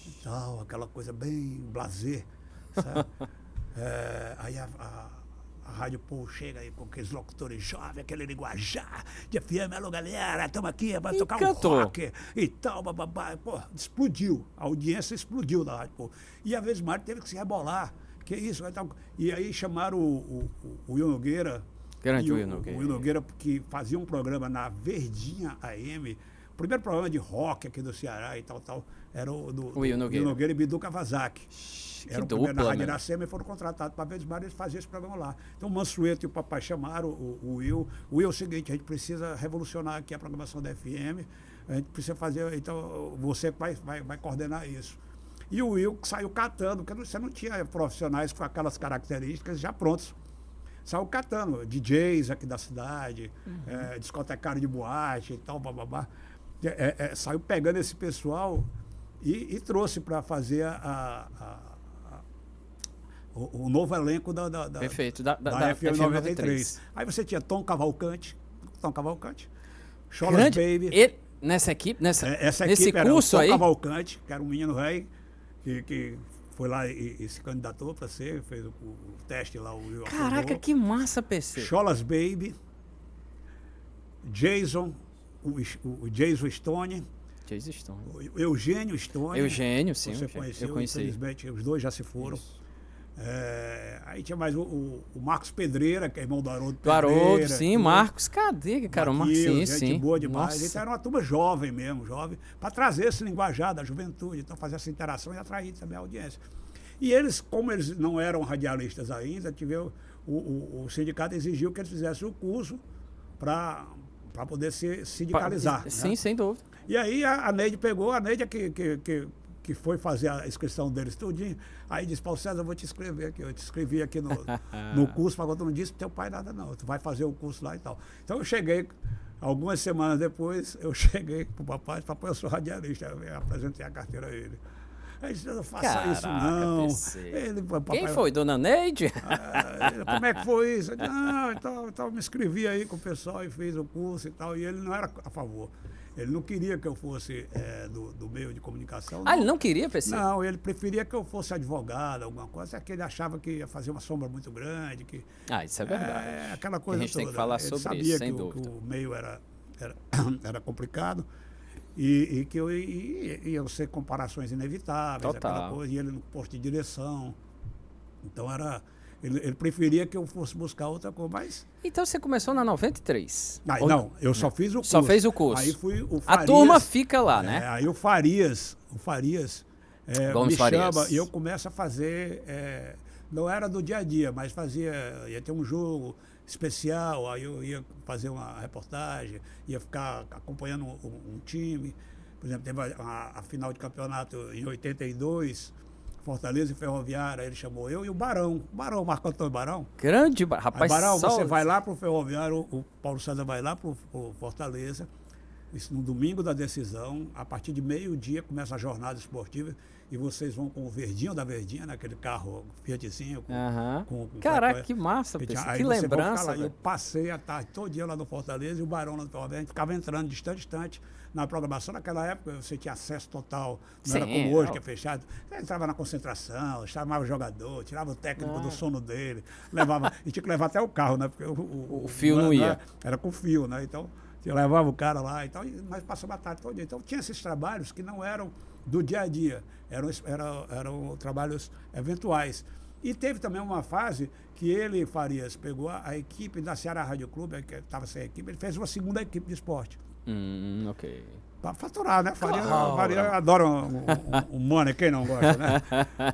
e tal, aquela coisa bem blasé, sabe? Aí a Rádio Povo chega aí com aqueles locutores jovens, aquele linguajar de FM, alô galera, estamos aqui, vai tocar um rock e tal, bababá. Pô, explodiu, a audiência explodiu da Rádio Povo. E a Verdes Mares teve que se rebolar. Que isso? E aí chamaram o Will Nogueira. Grande Will Nogueira. O Will Nogueira, que fazia um programa na Verdinha AM. O primeiro programa de rock aqui do Ceará e tal, era o do Will Nogueira e Bidu Kawasaki. Era o primeiro na Rádio Iracema e foram contratados para Verdes Mares fazer esse programa lá. Então o Mansueto e o papai chamaram o Will. O Will é o seguinte, a gente precisa revolucionar aqui a programação da FM. A gente precisa fazer, então você vai coordenar isso. E o Will saiu catando, porque você não tinha profissionais com aquelas características já prontos. Saiu catando DJs aqui da cidade, discotecário de boate e tal, bababá. Saiu pegando esse pessoal e trouxe para fazer o novo elenco da Perfeito, da FM 93. Aí você tinha Tom Cavalcante, Cholas Baby. Nessa equipe, essa nesse equipe curso era o Tom aí? Cavalcante, que era um menino velho, que foi lá e se candidatou para ser, fez o teste lá. Caraca, que massa, PC. Cholas Baby, Jason, o Jason Stone. Jason Stone. O Eugênio Stone. Eugênio, sim. Você conheceu, eu conheci. Infelizmente, os dois já se foram. Aí tinha mais o Marcos Pedreira, que é irmão do Haroldo Pedreira. Do Haroldo, sim, Marcos, cadê, cara? O Marcos, gente boa demais. Então era uma turma jovem mesmo, para trazer esse linguajar da juventude, então fazer essa interação e atrair também a audiência. E eles, como eles não eram radialistas ainda, o sindicato exigiu que eles fizessem o curso para poder se sindicalizar. Sim, né? Sem dúvida. E aí a Neide pegou, a Neide que foi fazer a inscrição deles tudinho, aí disse, Paulo César, eu vou te inscrever aqui, eu te inscrevi aqui no curso, mas eu não disse pro teu pai nada não, tu vai fazer o curso lá e tal. Então eu cheguei, algumas semanas depois, eu cheguei pro papai, eu sou radialista, eu apresentei a carteira a ele. Ele disse, não faça isso não. Quem foi, dona Neide? Como é que foi isso? Eu disse, não, então me inscrevi aí com o pessoal e fiz o curso e tal, e ele não era a favor. Ele não queria que eu fosse do meio de comunicação. Ele não queria, PC? Não, ele preferia que eu fosse advogado, alguma coisa, que ele achava que ia fazer uma sombra muito grande. Isso é verdade. Aquela coisa a gente toda. tem que falar ele sobre sabia isso, sem dúvida. Que o meio era complicado e que eu ia ser comparações inevitáveis, aquela coisa, e ele no posto de direção. Então ele preferia que eu fosse buscar outra coisa, mas... Então você começou na 93? Não, eu só fiz o curso. Só fez o curso. Aí fui o Farias, a turma fica lá, né? Aí o Farias me chama e eu começo a fazer... não era do dia a dia, mas ia ter um jogo especial, aí eu ia fazer uma reportagem, ia ficar acompanhando um time. Por exemplo, teve a final de campeonato em 82... Fortaleza e Ferroviária, ele chamou eu e o Barão, Marco Antônio Barão. Grande, rapaz. Barão, você vai lá pro Ferroviário, o Paulo César vai lá pro Fortaleza, isso no domingo da decisão, a partir de meio-dia começa a jornada esportiva e vocês vão com o Verdinho da Verdinha, naquele carro Fiatzinho. Com Caraca, que massa, que lembrança. Eu passei a tarde todo dia lá no Fortaleza e o Barão lá no Fortaleza, a gente ficava entrando distante na programação. Naquela época você tinha acesso total, não era como hoje, que é fechado. Você entrava na concentração, chamava o jogador, tirava o técnico do sono dele, levava, e tinha que levar até o carro, né? Porque o fio não ia. Era com fio, né? Então, você levava o cara lá e tal, e nós passamos a tarde todo dia. Então, tinha esses trabalhos que não eram do dia a dia, eram trabalhos eventuais. E teve também uma fase que ele, Farias, pegou a equipe da Ceará Rádio Clube, que estava sem equipe, ele fez uma segunda equipe de esporte. Ok. Para faturar, né? Farias adora um money, quem não gosta, né?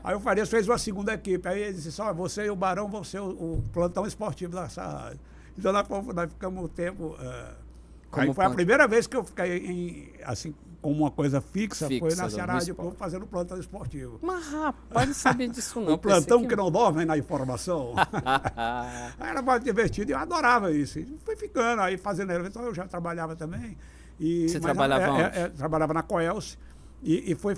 Aí o Farias fez uma segunda equipe, aí ele disse, só você e o Barão vão ser o plantão esportivo da rádio. Então nós ficamos um tempo... aí foi a primeira vez que eu fiquei assim, como uma coisa fixa foi na Ceará Rádio Clube fazendo plantão esportivo. Mas, rapaz, não sabia disso não. O plantão que não dorme na informação. Era mais divertido e eu adorava isso. E fui ficando aí fazendo evento. Então eu já trabalhava também. Você trabalhava onde? Trabalhava na Coelce e fui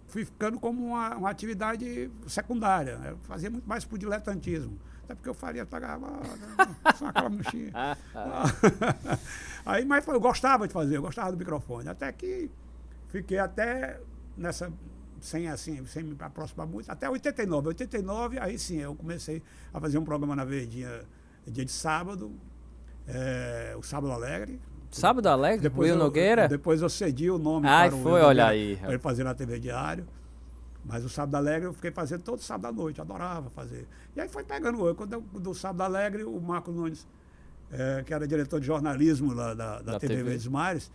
ficando como uma atividade secundária. Eu fazia muito mais por diletantismo. Até porque eu pagava só aquela mochinha. Aí, mas eu gostava de fazer, eu gostava do microfone. Até que fiquei até nessa, sem me aproximar muito, até 89. 89, aí sim, eu comecei a fazer um programa na Verdinha, dia de sábado, o Sábado Alegre. Sábado Alegre? Depois Will Nogueira? Depois eu cedi o nome para o Will olha aí. Para ele fazer na TV Diário. Mas o Sábado Alegre eu fiquei fazendo todo sábado à noite, adorava fazer. E aí foi pegando, quando do Sábado Alegre, o Marco Nunes, que era diretor de jornalismo lá da TV Verdes Mares,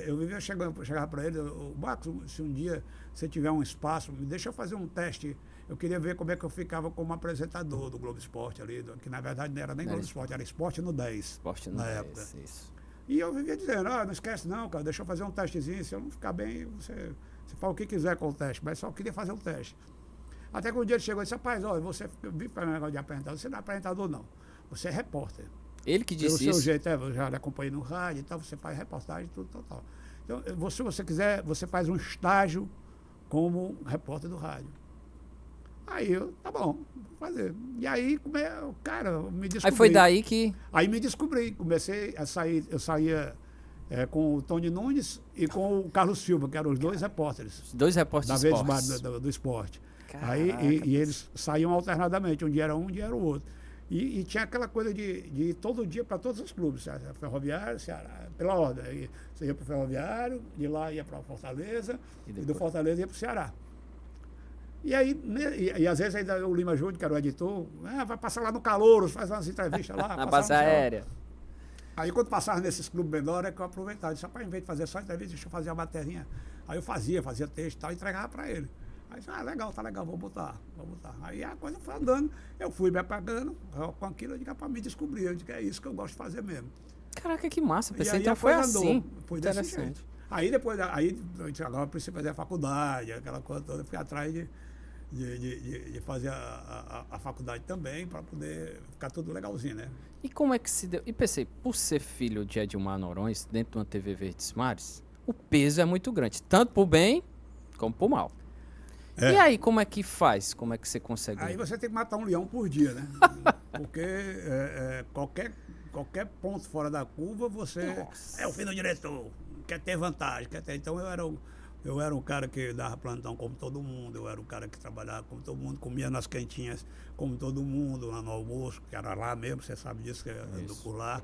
eu vivia chegava para ele, Marcos, se um dia você tiver um espaço, me deixa eu fazer um teste. Eu queria ver como é que eu ficava como apresentador do Globo Esporte ali, que na verdade não era nem Globo Esporte, era Esporte no 10. Esporte no 10, época. Isso. E eu vivia dizendo, não esquece não, cara, deixa eu fazer um testezinho, se eu não ficar bem, você fala o que quiser com o teste, mas só queria fazer um teste. Até que um dia ele chegou e disse, rapaz, olha, você vive para o negócio de apresentador, você não é apresentador não, você é repórter. Ele que disse Pelo isso? seu jeito, eu já lhe acompanhei no rádio e tal, você faz reportagem, tudo, tal. Então, se você quiser, você faz um estágio como repórter do rádio. Aí eu, tá bom, vou fazer. E aí, cara, me descobri. Aí foi daí que... Aí me descobri, comecei a sair, eu saía com o Tony Nunes e com o Carlos Silva, que eram os dois repórteres. Dois repórteres da Verdes do esporte. Aí, e eles saíam alternadamente, um dia era um dia era o outro. E tinha aquela coisa de ir todo dia para todos os clubes, Ferroviário, Ceará, pela ordem. Você ia para o Ferroviário, de lá ia para Fortaleza, e do Fortaleza ia para o Ceará. E aí, e às vezes ainda o Lima Júnior, que era o editor, vai passar lá no Calouros, faz umas entrevistas lá. Na base aérea. Aí quando passava nesses clubes menores, é que eu aproveitava. Disse, rapaz, em vez de fazer só entrevista, deixa eu fazer a materinha. Aí eu fazia texto e tal, e entregava para ele. Aí disse, legal, tá legal, vou botar. Aí a coisa foi andando, eu fui me apagando com aquilo, eu digo, para me descobrir, eu digo, é isso que eu gosto de fazer mesmo. Caraca, que massa, pensei, então foi assim. Foi desse jeito. Aí depois, eu disse, agora eu preciso fazer a faculdade, aquela coisa toda, eu fui atrás de fazer a faculdade também, para poder ficar tudo legalzinho, né? E como é que se deu? E pensei, por ser filho de Edilmar Noronha, dentro de uma TV Verdes Mares, o peso é muito grande, tanto pro bem como pro mal. E aí, como é que faz? Como é que você consegue? Aí você tem que matar um leão por dia, né? Porque qualquer ponto fora da curva, você é o filho do diretor, quer ter vantagem, Então eu era um cara que dava plantão como todo mundo, eu era um cara que trabalhava como todo mundo, comia nas cantinhas como todo mundo, lá no almoço, que era lá mesmo, você sabe disso, que eu ando por lá.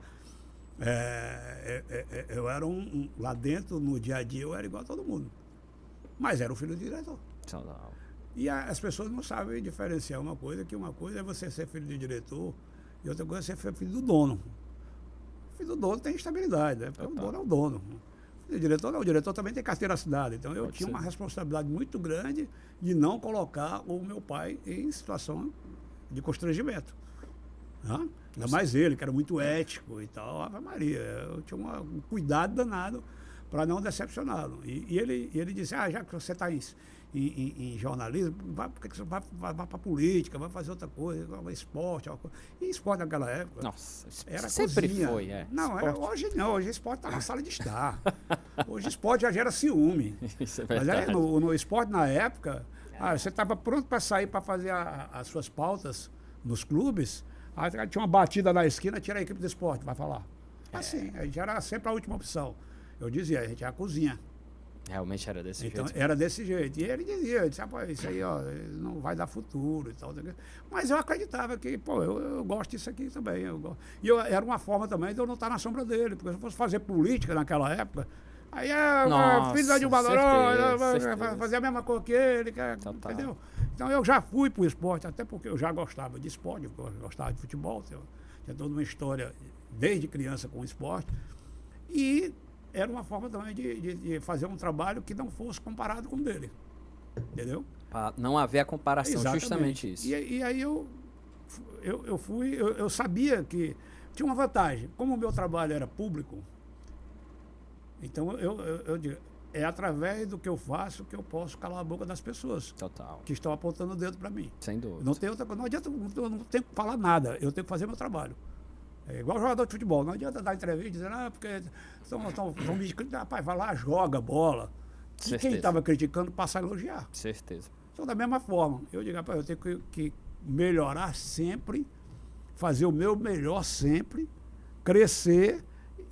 Eu era lá dentro, no dia a dia, eu era igual a todo mundo. Mas era o filho do diretor. E as pessoas não sabem diferenciar uma coisa é você ser filho do diretor e outra coisa é ser filho do dono. O filho do dono tem estabilidade, né? Porque o dono é o dono. O diretor também tem carteira assinada. Então eu tinha uma responsabilidade muito grande de não colocar o meu pai em situação de constrangimento. Ainda mais ele, que era muito ético e tal. Ave Maria, eu tinha um cuidado danado para não decepcioná-lo. E ele disse, já que você está em jornalismo, por que você vai para política, vai fazer outra coisa, esporte. E esporte naquela época. Nossa, era sempre cozinha. Foi, Não, hoje não, hoje esporte está na sala de estar. Hoje esporte já gera ciúme. Isso é Mas verdade. aí, no esporte, na época, você estava pronto para sair para fazer as suas pautas nos clubes, aí tinha uma batida na esquina, tira a equipe do esporte, vai falar. Assim, a gente era sempre a última opção. Eu dizia, a gente era a cozinha. Realmente era desse Então, jeito. era desse jeito. E ele dizia, isso aí, não vai dar futuro e tal. Mas eu acreditava que, eu gosto disso aqui também. Era uma forma também de eu não estar na sombra dele, porque se eu fosse fazer política naquela época, aí filho de um valor, vai fazer a mesma coisa que ele, entendeu? Então eu já fui para o esporte, até porque eu já gostava de esporte, eu gostava de futebol, tinha toda uma história desde criança com o esporte. E era uma forma também de fazer um trabalho que não fosse comparado com o dele. Entendeu? Para não haver a comparação, Exatamente. Justamente isso. E aí eu sabia que tinha uma vantagem. Como o meu trabalho era público, então eu digo, é através do que eu faço que eu posso calar a boca das pessoas. Total. Que estão apontando o dedo para mim. Sem dúvida. Não tem outra coisa. Não adianta, eu não tenho que falar nada. Eu tenho que fazer meu trabalho. É igual jogador de futebol. Não adianta dar entrevista e dizer, porque estão me criticando. Rapaz, vai lá, joga bola. E quem estava criticando passa a elogiar. Certeza. Então, da mesma forma, eu digo, rapaz, eu tenho que melhorar sempre, fazer o meu melhor sempre, crescer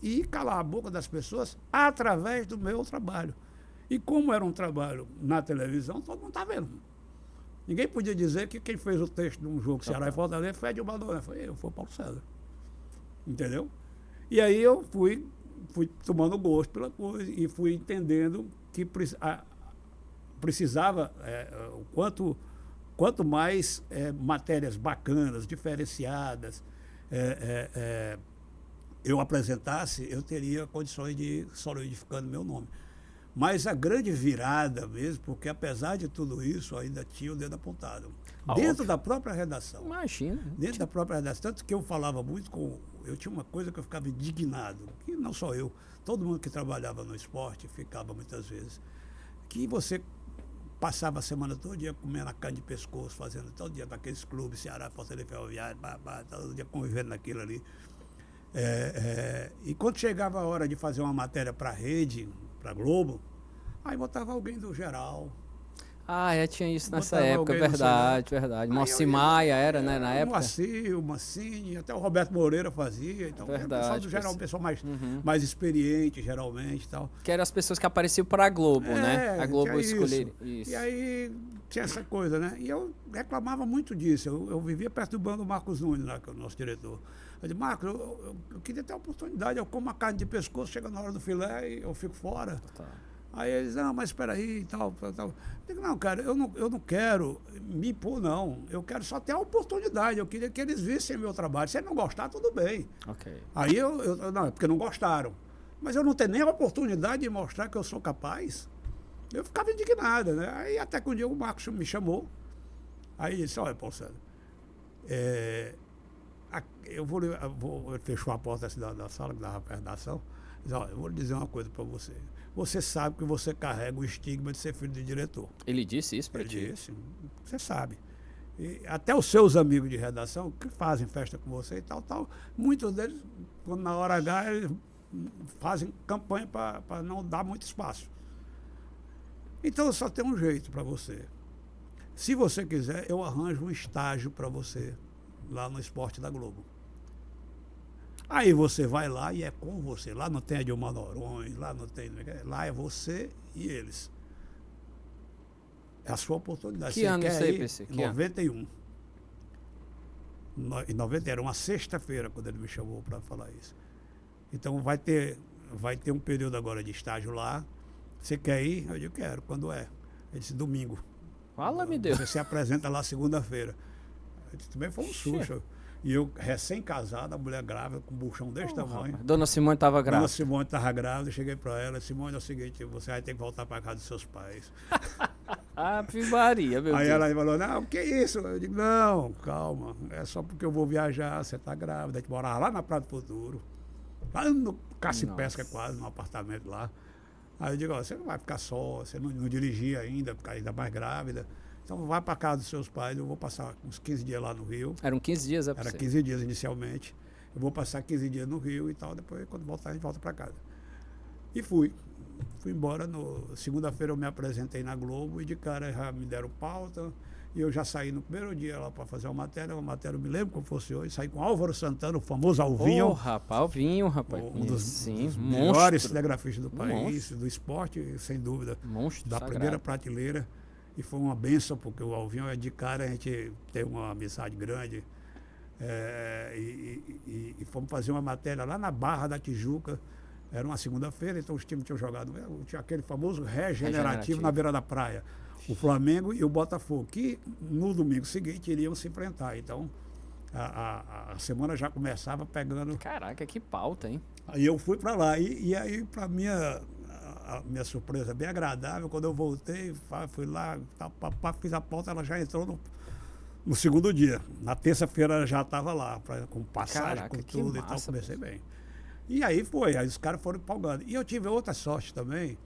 e calar a boca das pessoas através do meu trabalho. E como era um trabalho na televisão, todo mundo está vendo. Ninguém podia dizer que quem fez o texto de um jogo Ceará e Fortaleza foi Edilmar Noronha, foi eu, foi o Paulo César. Entendeu? E aí eu fui tomando gosto pela coisa e fui entendendo que precisava, quanto mais matérias bacanas, diferenciadas, eu apresentasse, eu teria condições de ir solidificando meu nome. Mas a grande virada mesmo, porque apesar de tudo isso, ainda tinha o dedo apontado. Dentro da própria redação. Imagina. Dentro da própria redação. Tanto que eu falava muito eu tinha uma coisa que eu ficava indignado, que não só eu, todo mundo que trabalhava no esporte ficava muitas vezes, que você passava a semana todo dia comendo a carne de pescoço, fazendo todo dia naqueles clubes, Ceará, Fortaleza, Ferroviário, todo dia convivendo naquilo ali. E quando chegava a hora de fazer uma matéria para a rede, para a Globo, aí botava alguém do geral. Tinha isso nessa época, verdade. Moacir Maia era, né, na época? O Mancini, até o Roberto Moreira fazia. Então, verdade. O pessoal do geral, um pessoal mais experiente, geralmente e tal. Que eram as pessoas que apareciam para a Globo, né? A Globo escolher isso. E aí tinha essa coisa, né? E eu reclamava muito disso. Eu vivia perturbando o Marcos Nunes, né, que é o nosso diretor. Eu disse, Marcos, eu queria ter a oportunidade. Eu como a carne de pescoço, chega na hora do filé e eu fico fora. Tá. Aí eles, não, mas espera aí e tal. Eu digo, não, cara, eu não quero me impor, não. Eu quero só ter a oportunidade. Eu queria que eles vissem meu trabalho. Se eles não gostar, tudo bem. Okay. Aí não, é porque não gostaram. Mas eu não tenho nem a oportunidade de mostrar que eu sou capaz. Eu ficava indignada, né? Aí até que um dia o Marcos me chamou. Aí disse, olha, Paulo César, ele fechou a porta assim, da sala que dava perto da ação. Diz, olha, eu vou lhe dizer uma coisa para você. Você sabe que você carrega o estigma de ser filho de diretor. Ele disse isso para ti? Ele disse, você sabe. E até os seus amigos de redação que fazem festa com você e tal, muitos deles, quando na hora H, eles fazem campanha para não dar muito espaço. Então só tem um jeito para você. Se você quiser, eu arranjo um estágio para você lá no Esporte da Globo. Aí você vai lá e é com você. Lá não tem Edilmar Noronha, lá não tem... Lá é você e eles. É a sua oportunidade. Que ano isso aí, PC? 91. Em 90 era uma sexta-feira quando ele me chamou para falar isso. Então vai ter um período agora de estágio lá. Você quer ir? Eu digo, quero. Quando é? Ele disse, domingo. Fala-me Deus. Você se apresenta lá segunda-feira. Também foi um susto. E eu, recém-casado, a mulher grávida, com um buchão desse tamanho. Rapaz. Dona Simone estava grávida. Dona Simone estava grávida, eu cheguei para ela, Simone, é o seguinte, você vai ter que voltar para casa dos seus pais. Maria, meu Aí Deus. ela falou, não, o que é isso? Eu digo, não, calma, é só porque eu vou viajar, você está grávida. A gente morava lá na Praia do Futuro, lá no Caça e Pesca quase, num apartamento lá. Aí eu digo, ó, você não vai ficar só, você não dirigia ainda, ficar ainda mais grávida. Então vai para casa dos seus pais, eu vou passar uns 15 dias lá no Rio. Eram 15 dias, Era 15 dias inicialmente. Eu vou passar 15 dias no Rio e tal, depois quando voltar a gente volta para casa. E fui. Fui embora, segunda-feira eu me apresentei na Globo e de cara já me deram pauta. E eu já saí no primeiro dia lá para fazer uma matéria, eu me lembro como fosse hoje, saí com Álvaro Santana, o famoso Alvinho. Rapaz, Alvinho, rapaz. Um dos Sim, melhores cinegrafistas do país, monstro. do esporte, sem dúvida. Monstro da sagrado. Primeira prateleira. E foi uma benção, porque o Alvinho é de cara, a gente tem uma amizade grande. E fomos fazer uma matéria lá na Barra da Tijuca. Era uma segunda-feira, então os times tinham jogado. Tinha aquele famoso regenerativo na beira da praia. O Flamengo e o Botafogo, que no domingo seguinte iriam se enfrentar. Então, a semana já começava pegando. Caraca, que pauta, hein? Aí eu fui para lá. E aí, para a minha surpresa bem agradável, quando eu voltei, fui lá, fiz a pauta, ela já entrou no segundo dia. Na terça-feira ela já estava lá, com passagem, Caraca, com tudo massa, e tal. Comecei bem. E aí aí os caras foram empolgando. E eu tive outra sorte também,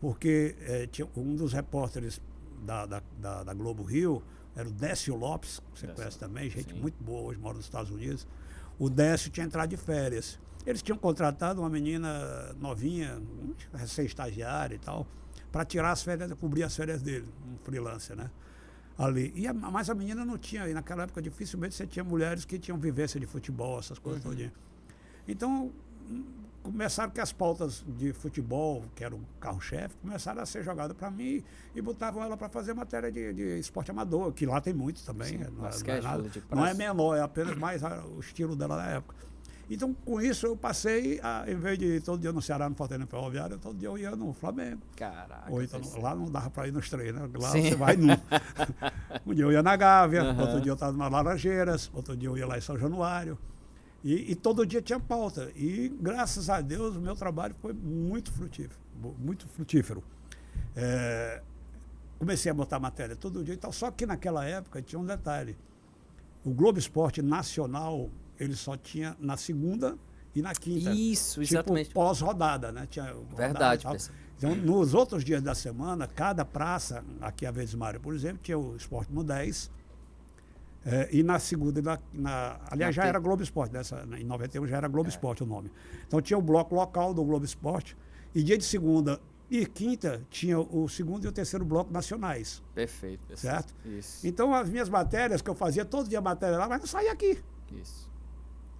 porque tinha um dos repórteres da Globo Rio, era o Décio Lopes, que você conhece também, gente muito boa, hoje mora nos Estados Unidos. O Décio tinha entrado de férias. Eles tinham contratado uma menina novinha, recém-estagiária e tal, para tirar as férias, cobrir as férias dele, um freelancer, né? Ali. Mas a menina não tinha, e naquela época dificilmente você tinha mulheres que tinham vivência de futebol, essas coisas todinhas. Então, começaram que as pautas de futebol, que era o carro-chefe, começaram a ser jogadas para mim e botavam ela para fazer matéria de esporte amador, que lá tem muito também. Sim, não é menor, é apenas mais o estilo dela na época. Então, com isso, eu passei, em vez de todo dia no Ceará, no Fortaleza Ferroviário, todo dia eu ia no Flamengo. Caraca. Ou então, lá não dava para ir nos treinos, né? Lá você vai num. Um dia eu ia na Gávea, outro dia eu estava nas Laranjeiras, outro dia eu ia lá em São Januário. E todo dia tinha pauta. E, graças a Deus, o meu trabalho foi muito frutífero. Muito frutífero. Comecei a botar matéria todo dia e tal. Só que naquela época tinha um detalhe. O Globo Esporte Nacional, ele só tinha na segunda e na quinta. Isso, exatamente. Tipo, pós-rodada, né? Tinha verdade, pessoal. Então, nos outros dias da semana, cada praça, aqui a Verdes Mário, por exemplo, tinha o Esporte no 10. E na segunda, aliás, já era Globo Esporte, em 91 já era Globo Esporte o nome. Então tinha o bloco local do Globo Esporte, e dia de segunda e quinta tinha o segundo e o terceiro bloco nacionais. Perfeito. Certo? Isso. Então as minhas matérias, que eu fazia todo dia matéria lá, mas não saía aqui. Isso.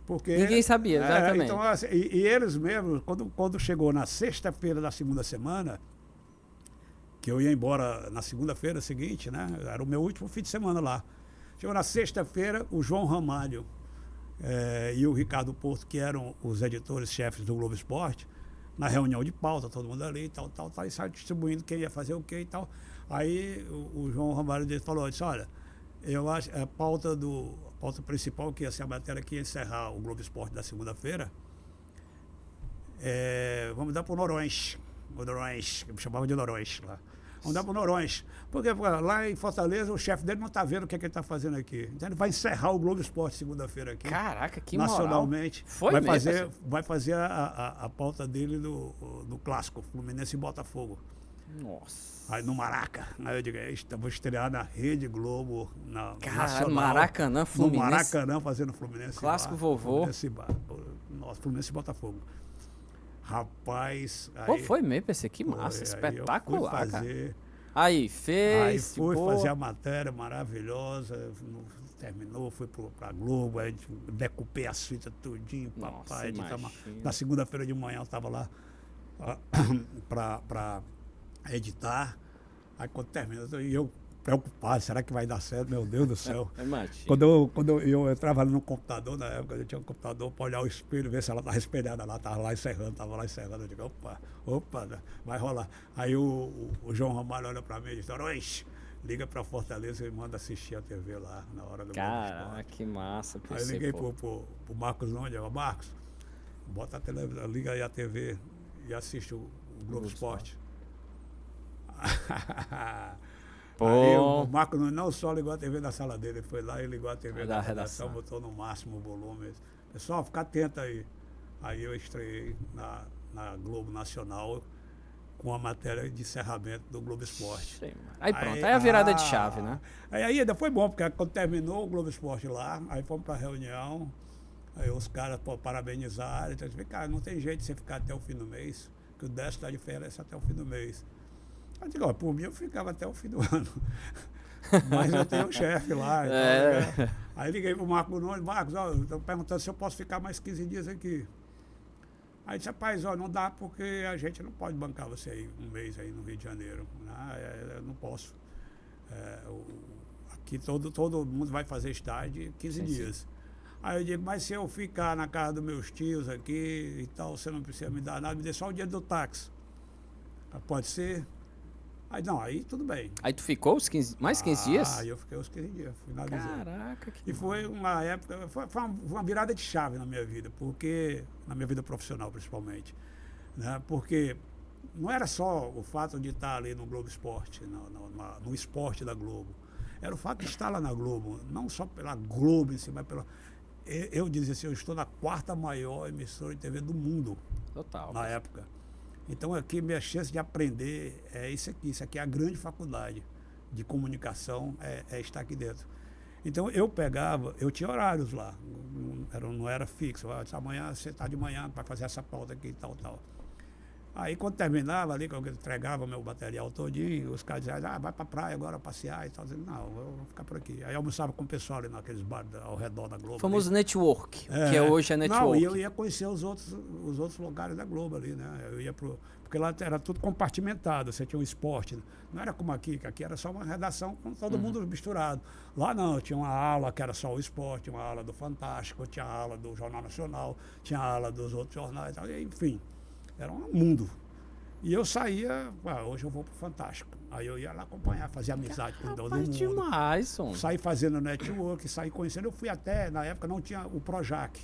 Porque, ninguém sabia, exatamente. Então, assim, e eles mesmos, quando chegou na sexta-feira da segunda semana, que eu ia embora na segunda-feira seguinte, né? Era o meu último fim de semana lá. Chegou na sexta-feira, o João Ramalho e o Ricardo Porto, que eram os editores-chefes do Globo Esporte, na reunião de pauta, todo mundo ali e tal, e saiu distribuindo quem ia fazer o quê e tal. Aí o João Ramalho falou, disse, olha, eu acho a pauta principal, que ia ser a matéria que ia encerrar o Globo Esporte da segunda-feira, vamos dar para o Noronha, que me chamava de Noronha lá. Vamos dar para o Noronha. Porque lá em Fortaleza o chefe dele não está vendo o que ele está fazendo aqui. Então ele vai encerrar o Globo Esporte segunda-feira aqui. Caraca, que nacionalmente. Foi vai fazer a pauta dele do clássico, Fluminense e Botafogo. Nossa. Aí no Maraca. Aí eu digo, vou estrear na Rede Globo, nacional. Maracanã, Fluminense. No Maracanã, fazendo Fluminense. Clássico vovô. Fluminense e Botafogo. Rapaz. Pô, foi mesmo, pensei, que massa, espetacular, cara. Aí fui fazer a matéria maravilhosa, terminou, fui pra Globo, aí decupei as fitas tudinho, papai. Na segunda-feira de manhã eu estava lá pra editar. Aí quando terminou, eu preocupado, será que vai dar certo? Meu Deus do céu. Quando eu entrava ali no computador, na época eu tinha um computador para olhar o espelho, ver se ela estava espelhada lá, estava lá encerrando, eu digo, opa, vai rolar. Aí o João Ramalho olha para mim e diz, liga para Fortaleza e manda assistir a TV lá na hora do Cara, que massa. Aí eu liguei pro Marcos Nunes, Marcos, bota a televisão, liga aí a TV e assiste o Globo Esporte. Aí o Marco não só ligou a TV da sala dele, ele foi lá e ligou a TV da redação, botou no máximo o volume. Pessoal, fica atento aí. Aí eu estreiei na Globo Nacional com a matéria de encerramento do Globo Esporte. Sim, aí pronto, aí a virada de chave, né? Aí ainda foi bom, porque quando terminou o Globo Esporte lá, aí fomos para a reunião, aí os caras parabenizaram, então, cara, não tem jeito de você ficar até o fim do mês, que o 10 está de férias até o fim do mês. Eu digo, ó, por mim eu ficava até o fim do ano. Mas eu tenho um chefe lá. Então, aí liguei pro Marcos Nunes, Marcos, ó, eu tô perguntando se eu posso ficar mais 15 dias aqui. Aí disse, rapaz, ó, não dá porque a gente não pode bancar você aí um mês aí no Rio de Janeiro. Eu não posso. Aqui todo mundo vai fazer estágio de 15 dias. Sim. Aí eu digo, mas se eu ficar na casa dos meus tios aqui e tal, você não precisa me dar nada, me dê só o dinheiro do táxi. Pode ser? Aí não, aí tudo bem. Aí tu ficou os 15, mais 15 dias? Aí eu fiquei os 15 dias, finalizei. Caraca, que E foi uma época, foi uma virada de chave na minha vida, porque, na minha vida profissional principalmente, né? Porque não era só o fato de estar ali no Globo Esporte, no esporte da Globo. Era o fato de estar lá na Globo, não só pela Globo em si, mas pela... Eu dizia assim, eu estou na 4ª maior emissora de TV do mundo. Total. Na época. Então, aqui, minha chance de aprender é isso aqui. Isso aqui é a grande faculdade de comunicação, é estar aqui dentro. Então, eu tinha horários lá, não era fixo. Amanhã, você está de manhã para fazer essa pauta aqui e tal. Aí, quando terminava ali, quando eu entregava meu material todinho, os caras diziam, vai para a praia agora passear e tal. Eu dizia, não, eu vou ficar por aqui. Aí, eu almoçava com o pessoal ali naqueles bares ao redor da Globo. O famoso network, que hoje é network. Não, e eu ia conhecer os outros lugares da Globo ali, né? Eu ia porque lá era tudo compartimentado, você tinha um esporte. Não era como aqui, que aqui era só uma redação com todo mundo misturado. Lá não, tinha uma ala que era só o esporte, uma ala do Fantástico, tinha a ala do Jornal Nacional, tinha a ala dos outros jornais, enfim. Era um mundo. E eu saía, hoje eu vou pro Fantástico. Aí eu ia lá acompanhar, fazer amizade com todo mundo. Demais, som. Saí fazendo network, saí conhecendo. Eu fui até, na época não tinha o Projac.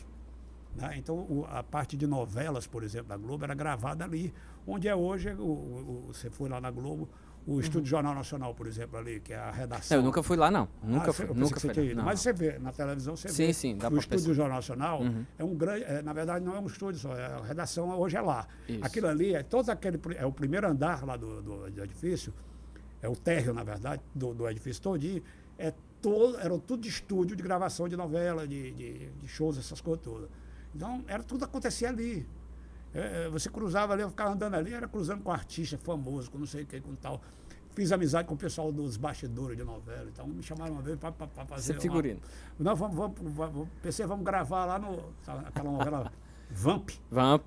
Né? Então a parte de novelas, por exemplo, da Globo era gravada ali. Onde é hoje, você foi lá na Globo, o Estúdio Jornal Nacional, por exemplo, ali, que é a redação. Eu nunca fui lá, não. Nunca fui. Não. Mas você vê, na televisão você vê. Sim, dá o Estúdio Jornal Nacional é um grande, na verdade não é um estúdio só, a redação hoje é lá. Isso. Aquilo ali, é o primeiro andar lá do edifício, é o térreo, na verdade, do edifício todinho, era tudo de estúdio de gravação de novela, de shows, essas coisas todas. Então, tudo acontecia ali. Você cruzava ali, eu ficava andando ali, era cruzando com artista famoso, com não sei o que, com tal. Fiz amizade com o pessoal dos bastidores de novela. Então, me chamaram uma vez para fazer. Você figurino. Não, pensei, vamos gravar lá aquela novela Vamp.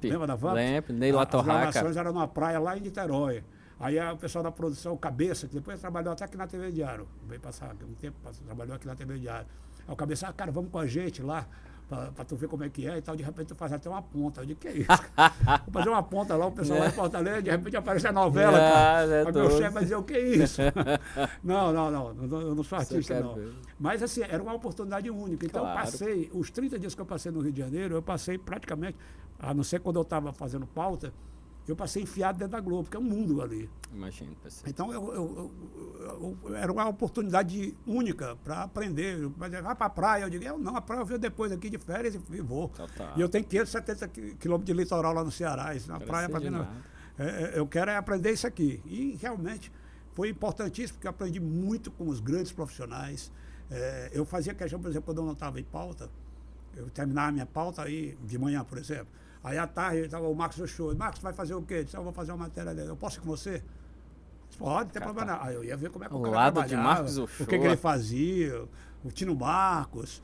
Lembra da Vamp? Lembro, Ney La Torraca. As gravações eram numa praia lá em Niterói. Aí o pessoal da produção, Cabeça, que depois trabalhou até aqui na TV Diário. Veio passar um tempo, trabalhou aqui na TV Diário. Aí o Cabeça, cara, vamos com a gente lá. Pra tu ver como é que é e tal, de repente tu faz até uma ponta. Eu digo, que é isso? Vou fazer uma ponta lá, o pessoal lá em Fortaleza, de repente aparece a novela, cara. Aí meu chefe vai dizer, o que é isso? Não, eu não sou artista, não. Mas assim, era uma oportunidade única. Então eu passei, os 30 dias que eu passei no Rio de Janeiro, eu passei praticamente, a não ser quando eu estava fazendo pauta, eu passei enfiado dentro da Globo, porque é um mundo ali. Imagino, pessoal. Então, era uma oportunidade única para aprender. Vai para a praia. Eu digo, não, a praia eu venho depois aqui de férias e vou. Total. E eu tenho 570 quilômetros de litoral lá no Ceará. Isso na praia para mim não. Eu quero aprender isso aqui. E realmente foi importantíssimo, porque eu aprendi muito com os grandes profissionais. Eu fazia questão, por exemplo, quando eu não estava em pauta, eu terminava a minha pauta aí de manhã, por exemplo. Aí à tarde estava o Marcos Ochoa. Marcos, vai fazer o quê? Eu disse, eu vou fazer uma matéria dele. Eu posso ir com você? Pode, não tem problema não. Aí eu ia ver como é que o cara lado de Marcos Ochoa. O que ele fazia, o Tino Marcos,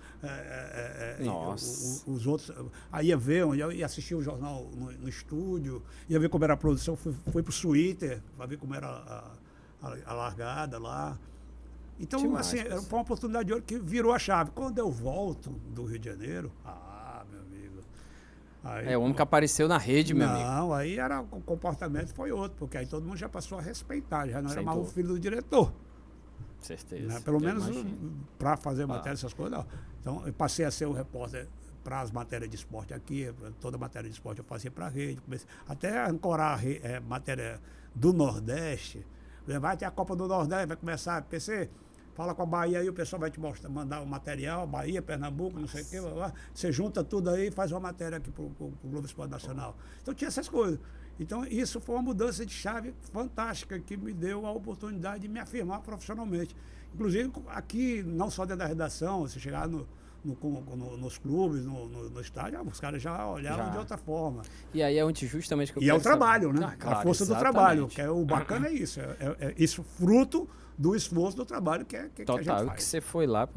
os outros. Aí ia ver, eu ia assistir o jornal no estúdio, ia ver como era a produção, fui pro Twitter para ver como era a largada lá. Então, demais, assim, foi uma oportunidade de ouro que virou a chave. Quando eu volto do Rio de Janeiro, meu amigo. Aí, o homem que apareceu na rede, meu amigo. Não, aí o comportamento foi outro, porque aí todo mundo já passou a respeitar, já não era mais o filho do diretor. Certeza. Né? Pelo menos para fazer matéria, essas coisas, não. Então, eu passei a ser o repórter para as matérias de esporte aqui, toda matéria de esporte eu fazia para a rede, até ancorar matéria do Nordeste. Vai ter a Copa do Nordeste, vai começar, PC, fala com a Bahia aí, o pessoal vai te mostrar, mandar o material, Bahia, Pernambuco, não sei o quê, você junta tudo aí e faz uma matéria aqui pro Globo Esporte Nacional. Então tinha essas coisas. Então isso foi uma mudança de chave fantástica que me deu a oportunidade de me afirmar profissionalmente. Inclusive aqui, não só dentro da redação, você chegar nos clubes, no estádio, os caras já olhavam de outra forma. E aí é onde justamente que eu E é o trabalho, né? Claro, a força exatamente. do trabalho. Que é o bacana é isso. É isso fruto do esforço do trabalho que a gente faz. Que você foi lá.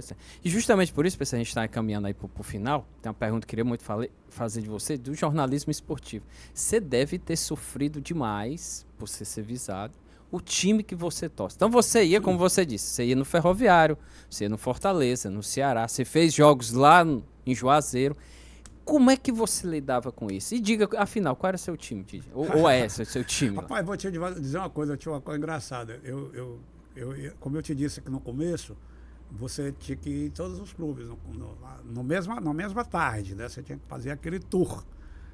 E justamente por isso, a gente está caminhando aí pro final, tem uma pergunta que eu queria muito fazer de você, do jornalismo esportivo. Você deve ter sofrido demais, por você ser visado, o time que você torce. Então você ia, como você disse, você ia no Ferroviário, você ia no Fortaleza, no Ceará, você fez jogos lá em Juazeiro. Como é que você lidava com isso? E diga, afinal, qual era seu time? Ou é esse o seu time? Rapaz, vou te dizer uma coisa, tinha uma coisa engraçada. Como eu te disse aqui no começo, você tinha que ir em todos os clubes, na mesma tarde, né? Você tinha que fazer aquele tour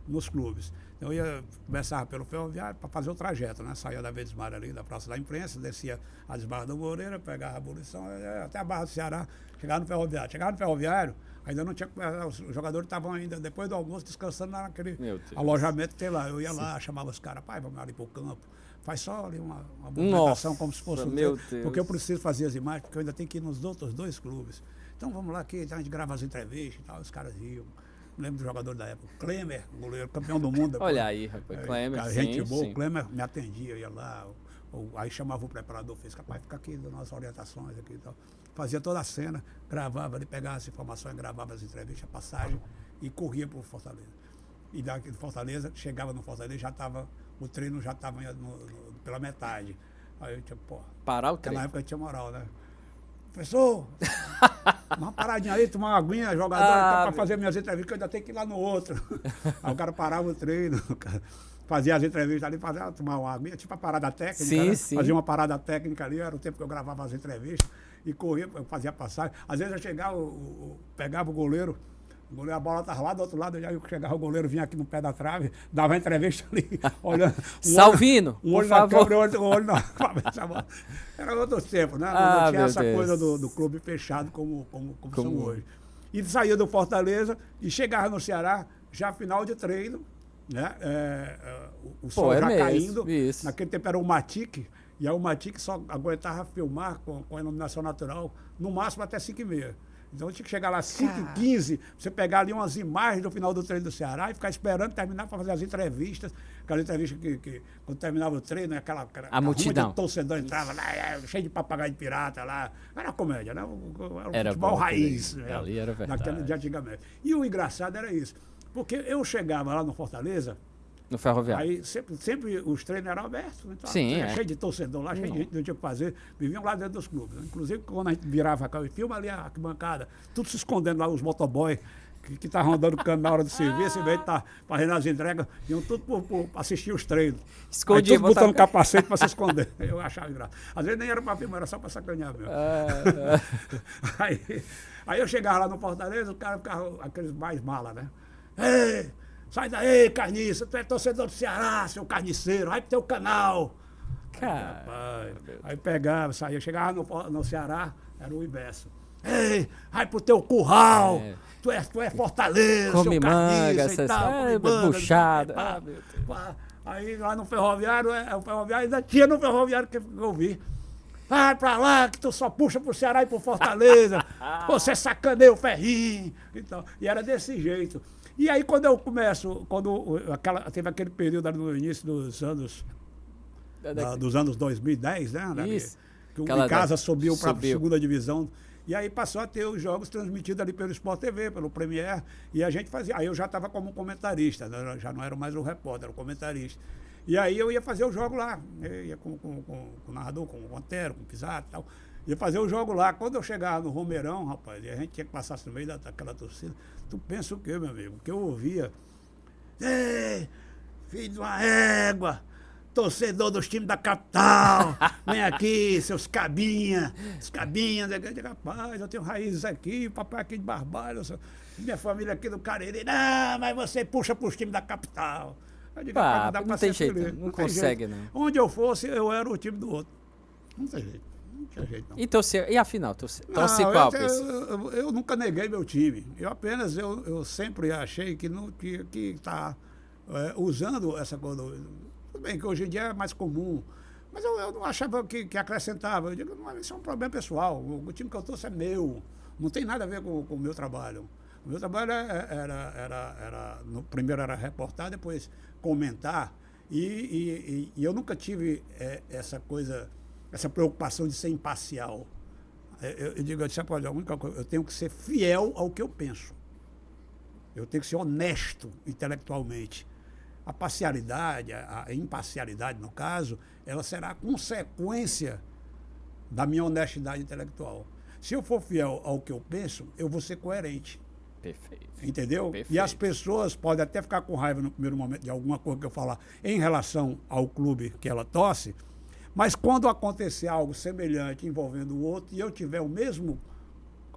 nos clubes. Então eu começava pelo Ferroviário para fazer o trajeto, né? Saía da Vedesmar ali, da Praça da Imprensa, descia as Barras do Moreira, pegava a Abolição, até a Barra do Ceará, chegava no Ferroviário. Chegava no Ferroviário, ainda não tinha... Os jogadores estavam ainda, depois do almoço, descansando naquele alojamento que tem lá. Eu ia lá, chamava os caras, pai, vamos ali pro campo. Faz só ali uma movimentação como se fosse um Deus. Porque eu preciso fazer as imagens, porque eu ainda tenho que ir nos outros 2 clubes. Então vamos lá aqui, a gente grava as entrevistas e tal, os caras iam. Lembro do jogador da época, Klemer, goleiro, campeão do mundo. Depois. Olha aí, rapaz, Klemer, a gente boa, o Klemer me atendia, ia lá, aí chamava o preparador, fez capaz, fica aqui dando as orientações aqui e tal. Fazia toda a cena, gravava, ele pegava as informações, gravava as entrevistas, passagem e corria para o Fortaleza. E daqui do Fortaleza, chegava no Fortaleza, o treino já estava pela metade. Aí eu tinha, parar o treino? Naquela época eu tinha moral, né? Professor, uma paradinha aí, tomar uma aguinha, jogador, para fazer minhas entrevistas, que eu ainda tenho que ir lá no outro. Aí o cara parava o treino, fazia as entrevistas ali, tomar uma aguinha, tipo a parada técnica, sim, né? sim. Fazia uma parada técnica ali, era o tempo que eu gravava as entrevistas, e corria, eu fazia passagem. Às vezes eu chegava, pegava o goleiro, a bola estava lá do outro lado, aí chegava o goleiro, vinha aqui no pé da trave, dava a entrevista ali, olhando. Salvino, um olho na câmera, um olho na cabeça. Era outro tempo, né? Não tinha essa coisa do clube fechado como são hoje. E saía do Fortaleza e chegava no Ceará, já final de treino, né? O sol já caindo. Isso. Naquele tempo era o Matic, e aí o Matic só aguentava filmar com a iluminação natural, no máximo até 5h30. Então tinha que chegar lá às 5h15, você pegar ali umas imagens do final do treino do Ceará e ficar esperando terminar para fazer as entrevistas. Aquela entrevista que quando terminava o treino, aquela a multidão de torcedor entrava lá, cheio de papagaio de pirata lá. Era comédia, né? Era futebol bom, raiz. Ali era verdade. De antigamente. E o engraçado era isso. Porque eu chegava lá no Fortaleza, no Ferroviário. Aí sempre os treinos eram abertos. Então, sim, cheio de torcedor lá, cheio de gente, não tinha o que fazer. Viviam lá dentro dos clubes. Né? Inclusive, quando a gente virava a câmera e filma ali a arquibancada, tudo se escondendo lá, os motoboys que estavam andando o cano na hora do serviço, em vez de estar fazendo as entregas, iam tudo para assistir os treinos. Escondia, tudo botando capacete para se esconder. Eu achava engraçado. Às vezes nem era para filmar, era só para sacanear mesmo. Aí eu chegava lá no Fortaleza, o cara ficava aqueles mais mala, né? Ei! Sai daí, carniça, tu é torcedor do Ceará, seu carniceiro, vai pro teu canal. Aí pegava, saía, chegava no Ceará, era o inverso. Ei, vai pro teu curral, tu é Fortaleza, come seu manga, carniça e tal, come manga, buchada. Aí lá no Ferroviário, o Ferroviário ainda tinha no Ferroviário que eu vi. Vai pra lá, que tu só puxa pro Ceará e pro Fortaleza, você sacaneia o Ferrinho. E era desse jeito. E aí quando eu começo, teve aquele período ali no início dos anos 2010, né? Isso. Que o Icasa subiu para a segunda divisão. E aí passou a ter os jogos transmitidos ali pelo Sport TV, pelo Premier. E a gente fazia. Aí eu já estava como comentarista, né? Já não era mais o repórter, era o comentarista. E aí eu ia fazer o jogo lá. Eu ia com o narrador, com o Antero, com o Pisato e tal. Ia fazer o jogo lá. Quando eu chegava no Romeirão, rapaz, e a gente tinha que passar no meio daquela torcida. Tu pensa o quê, meu amigo? Que eu ouvia. Ei, filho de uma égua, torcedor dos times da capital, vem aqui, seus cabinhas, rapaz, eu tenho raízes aqui, papai aqui de Barbalho, minha família aqui do Cariri. Não, mas você puxa para os times da capital. Eu digo, não tem jeito, não consegue, não. Onde eu fosse, eu era o time do outro. Não tem jeito. Não tinha jeito, não. E a final? Torce Não, qual, PC? eu nunca neguei meu time. Eu sempre achei que não tinha que estar usando essa coisa. Tudo bem que hoje em dia é mais comum, mas eu não achava que acrescentava. Eu digo, não, isso é um problema pessoal. O time que eu torço é meu. Não tem nada a ver com o meu trabalho. O meu trabalho no primeiro era reportar, depois comentar. E eu nunca tive essa preocupação de ser imparcial. Eu digo, olha, a única coisa, eu tenho que ser fiel ao que eu penso. Eu tenho que ser honesto intelectualmente. A parcialidade, a imparcialidade, no caso, ela será consequência da minha honestidade intelectual. Se eu for fiel ao que eu penso, eu vou ser coerente. Perfeito. Entendeu? Perfeito. E as pessoas podem até ficar com raiva no primeiro momento de alguma coisa que eu falar em relação ao clube que ela torce, mas quando acontecer algo semelhante envolvendo o outro e eu tiver o mesmo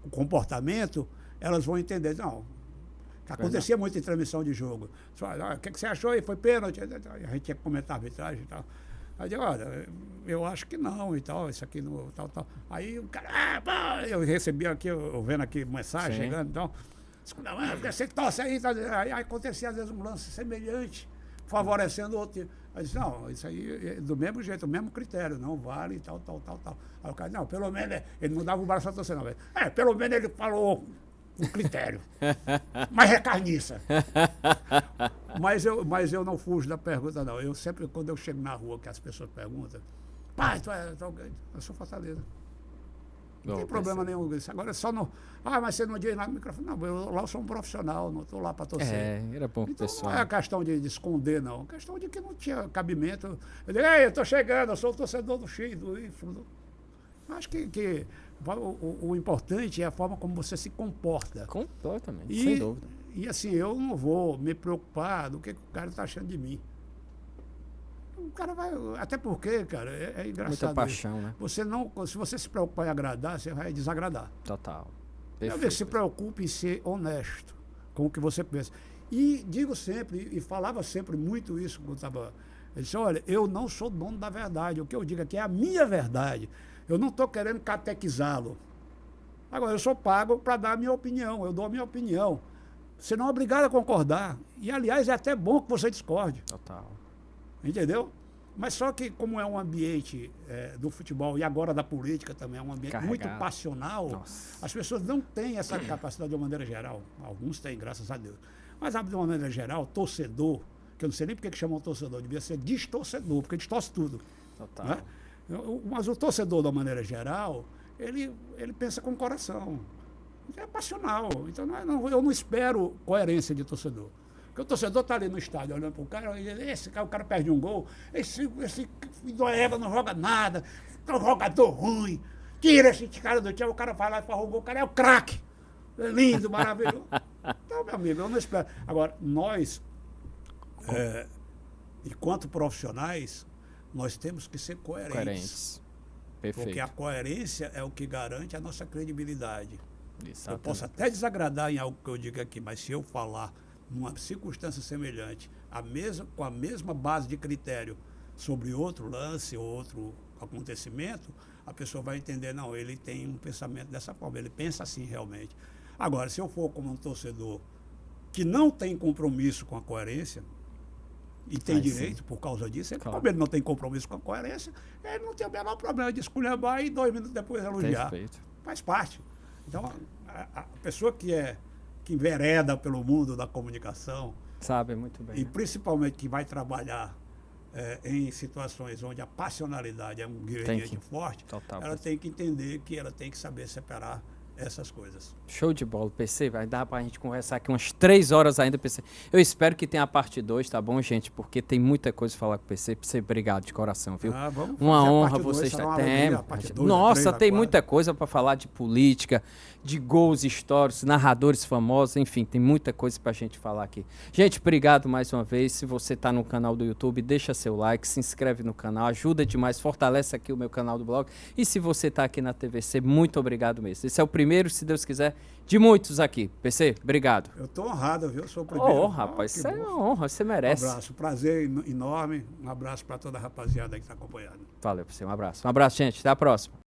comportamento, elas vão entender. Não, acontecia muito em transmissão de jogo. O que você achou aí? Foi pênalti? A gente tinha que comentar a arbitragem e tal. Aí eu digo, olha, eu acho que não e tal, isso aqui não, tal. Aí o cara, eu recebi aqui, eu vendo aqui mensagem chegando, então, você torce aí, aí acontecia às vezes um lance semelhante, favorecendo o outro. Aí eu disse, não, isso aí é do mesmo jeito, o mesmo critério, não vale e tal. Aí o cara, não, pelo menos, ele não dava o braço a torcer, não. Pelo menos ele falou o critério, mas é carniça. Mas eu não fujo da pergunta, não. Eu sempre, quando eu chego na rua, que as pessoas perguntam, pai, eu sou Fortaleza. Não tem problema nenhum isso. Agora só não. Mas você não diz nada no microfone. Não, lá eu sou um profissional, não estou lá para torcer. Era bom então, pessoal. Não é questão de esconder, não. É questão de que não tinha cabimento. Eu digo, eu estou chegando, eu sou o torcedor do X, do Y. Acho que o importante é a forma como você se comporta. Completamente, sem dúvida. E assim, eu não vou me preocupar do que o cara está achando de mim. O cara vai. Até porque, cara, é engraçado. Muita paixão, né? Se você se preocupar em agradar, você vai desagradar. Total. Se preocupe em ser honesto com o que você pensa. E digo sempre, e falava sempre muito isso quando estava. Eu disse, olha, eu não sou dono da verdade. O que eu digo aqui é a minha verdade. Eu não estou querendo catequizá-lo. Agora, eu sou pago para dar a minha opinião. Eu dou a minha opinião. Você não é obrigado a concordar. E, aliás, é até bom que você discorde. Total. Entendeu? Mas só que, como é um ambiente do futebol e agora da política também, é um ambiente muito passional, Nossa. As pessoas não têm essa capacidade de uma maneira geral. Alguns têm, graças a Deus. Mas, de uma maneira geral, torcedor, que eu não sei nem porque que chamam torcedor, devia ser distorcedor, porque distorce tudo. Total. Né? Mas o torcedor, de uma maneira geral, ele pensa com o coração. É passional. Então, eu não espero coerência de torcedor. Porque o torcedor está ali no estádio olhando para o cara, e o cara perde um gol, esse Doeva não joga nada, é um jogador ruim, tira esse cara do time, o cara vai lá e faz o gol, o cara é o craque, é lindo, maravilhoso. Então, meu amigo, eu não espero. Agora, nós, enquanto profissionais, nós temos que ser coerentes. Perfeito. Porque a coerência é o que garante a nossa credibilidade. Exatamente. Eu posso até desagradar em algo que eu digo aqui, mas se eu falar numa circunstância semelhante, com a mesma base de critério sobre outro lance ou outro acontecimento, a pessoa vai entender, não, ele tem um pensamento dessa forma, ele pensa assim realmente. Agora, se eu for como um torcedor que não tem compromisso com a coerência, e tem direito por causa disso, como ele não tem compromisso com a coerência, ele não tem o menor problema de esculhambar e 2 minutos depois elogiar. Perfeito. Faz parte. Então, a pessoa que envereda pelo mundo da comunicação, sabe muito bem. E principalmente que vai trabalhar em situações onde a passionalidade é um ingrediente forte, ela tem que entender que ela tem que saber separar essas coisas. Show de bola, PC. Vai dar pra gente conversar aqui umas 3 horas ainda, PC. Eu espero que tenha a parte 2, tá bom, gente? Porque tem muita coisa a falar com o PC. PC, obrigado de coração, viu? Uma honra você estar. Nossa, tem muita coisa para falar de política, de gols históricos, narradores famosos, enfim, tem muita coisa pra gente falar aqui. Gente, obrigado mais uma vez. Se você tá no canal do YouTube, deixa seu like, se inscreve no canal, ajuda demais, fortalece aqui o meu canal do blog. E se você tá aqui na TVC, muito obrigado mesmo. Esse é o primeiro, se Deus quiser, de muitos aqui. PC, obrigado. Eu tô honrado, viu? Sou o primeiro. Rapaz, isso é uma honra, você merece. Um abraço, prazer enorme. Um abraço para toda a rapaziada que tá acompanhando. Valeu, PC, um abraço. Um abraço, gente. Até a próxima.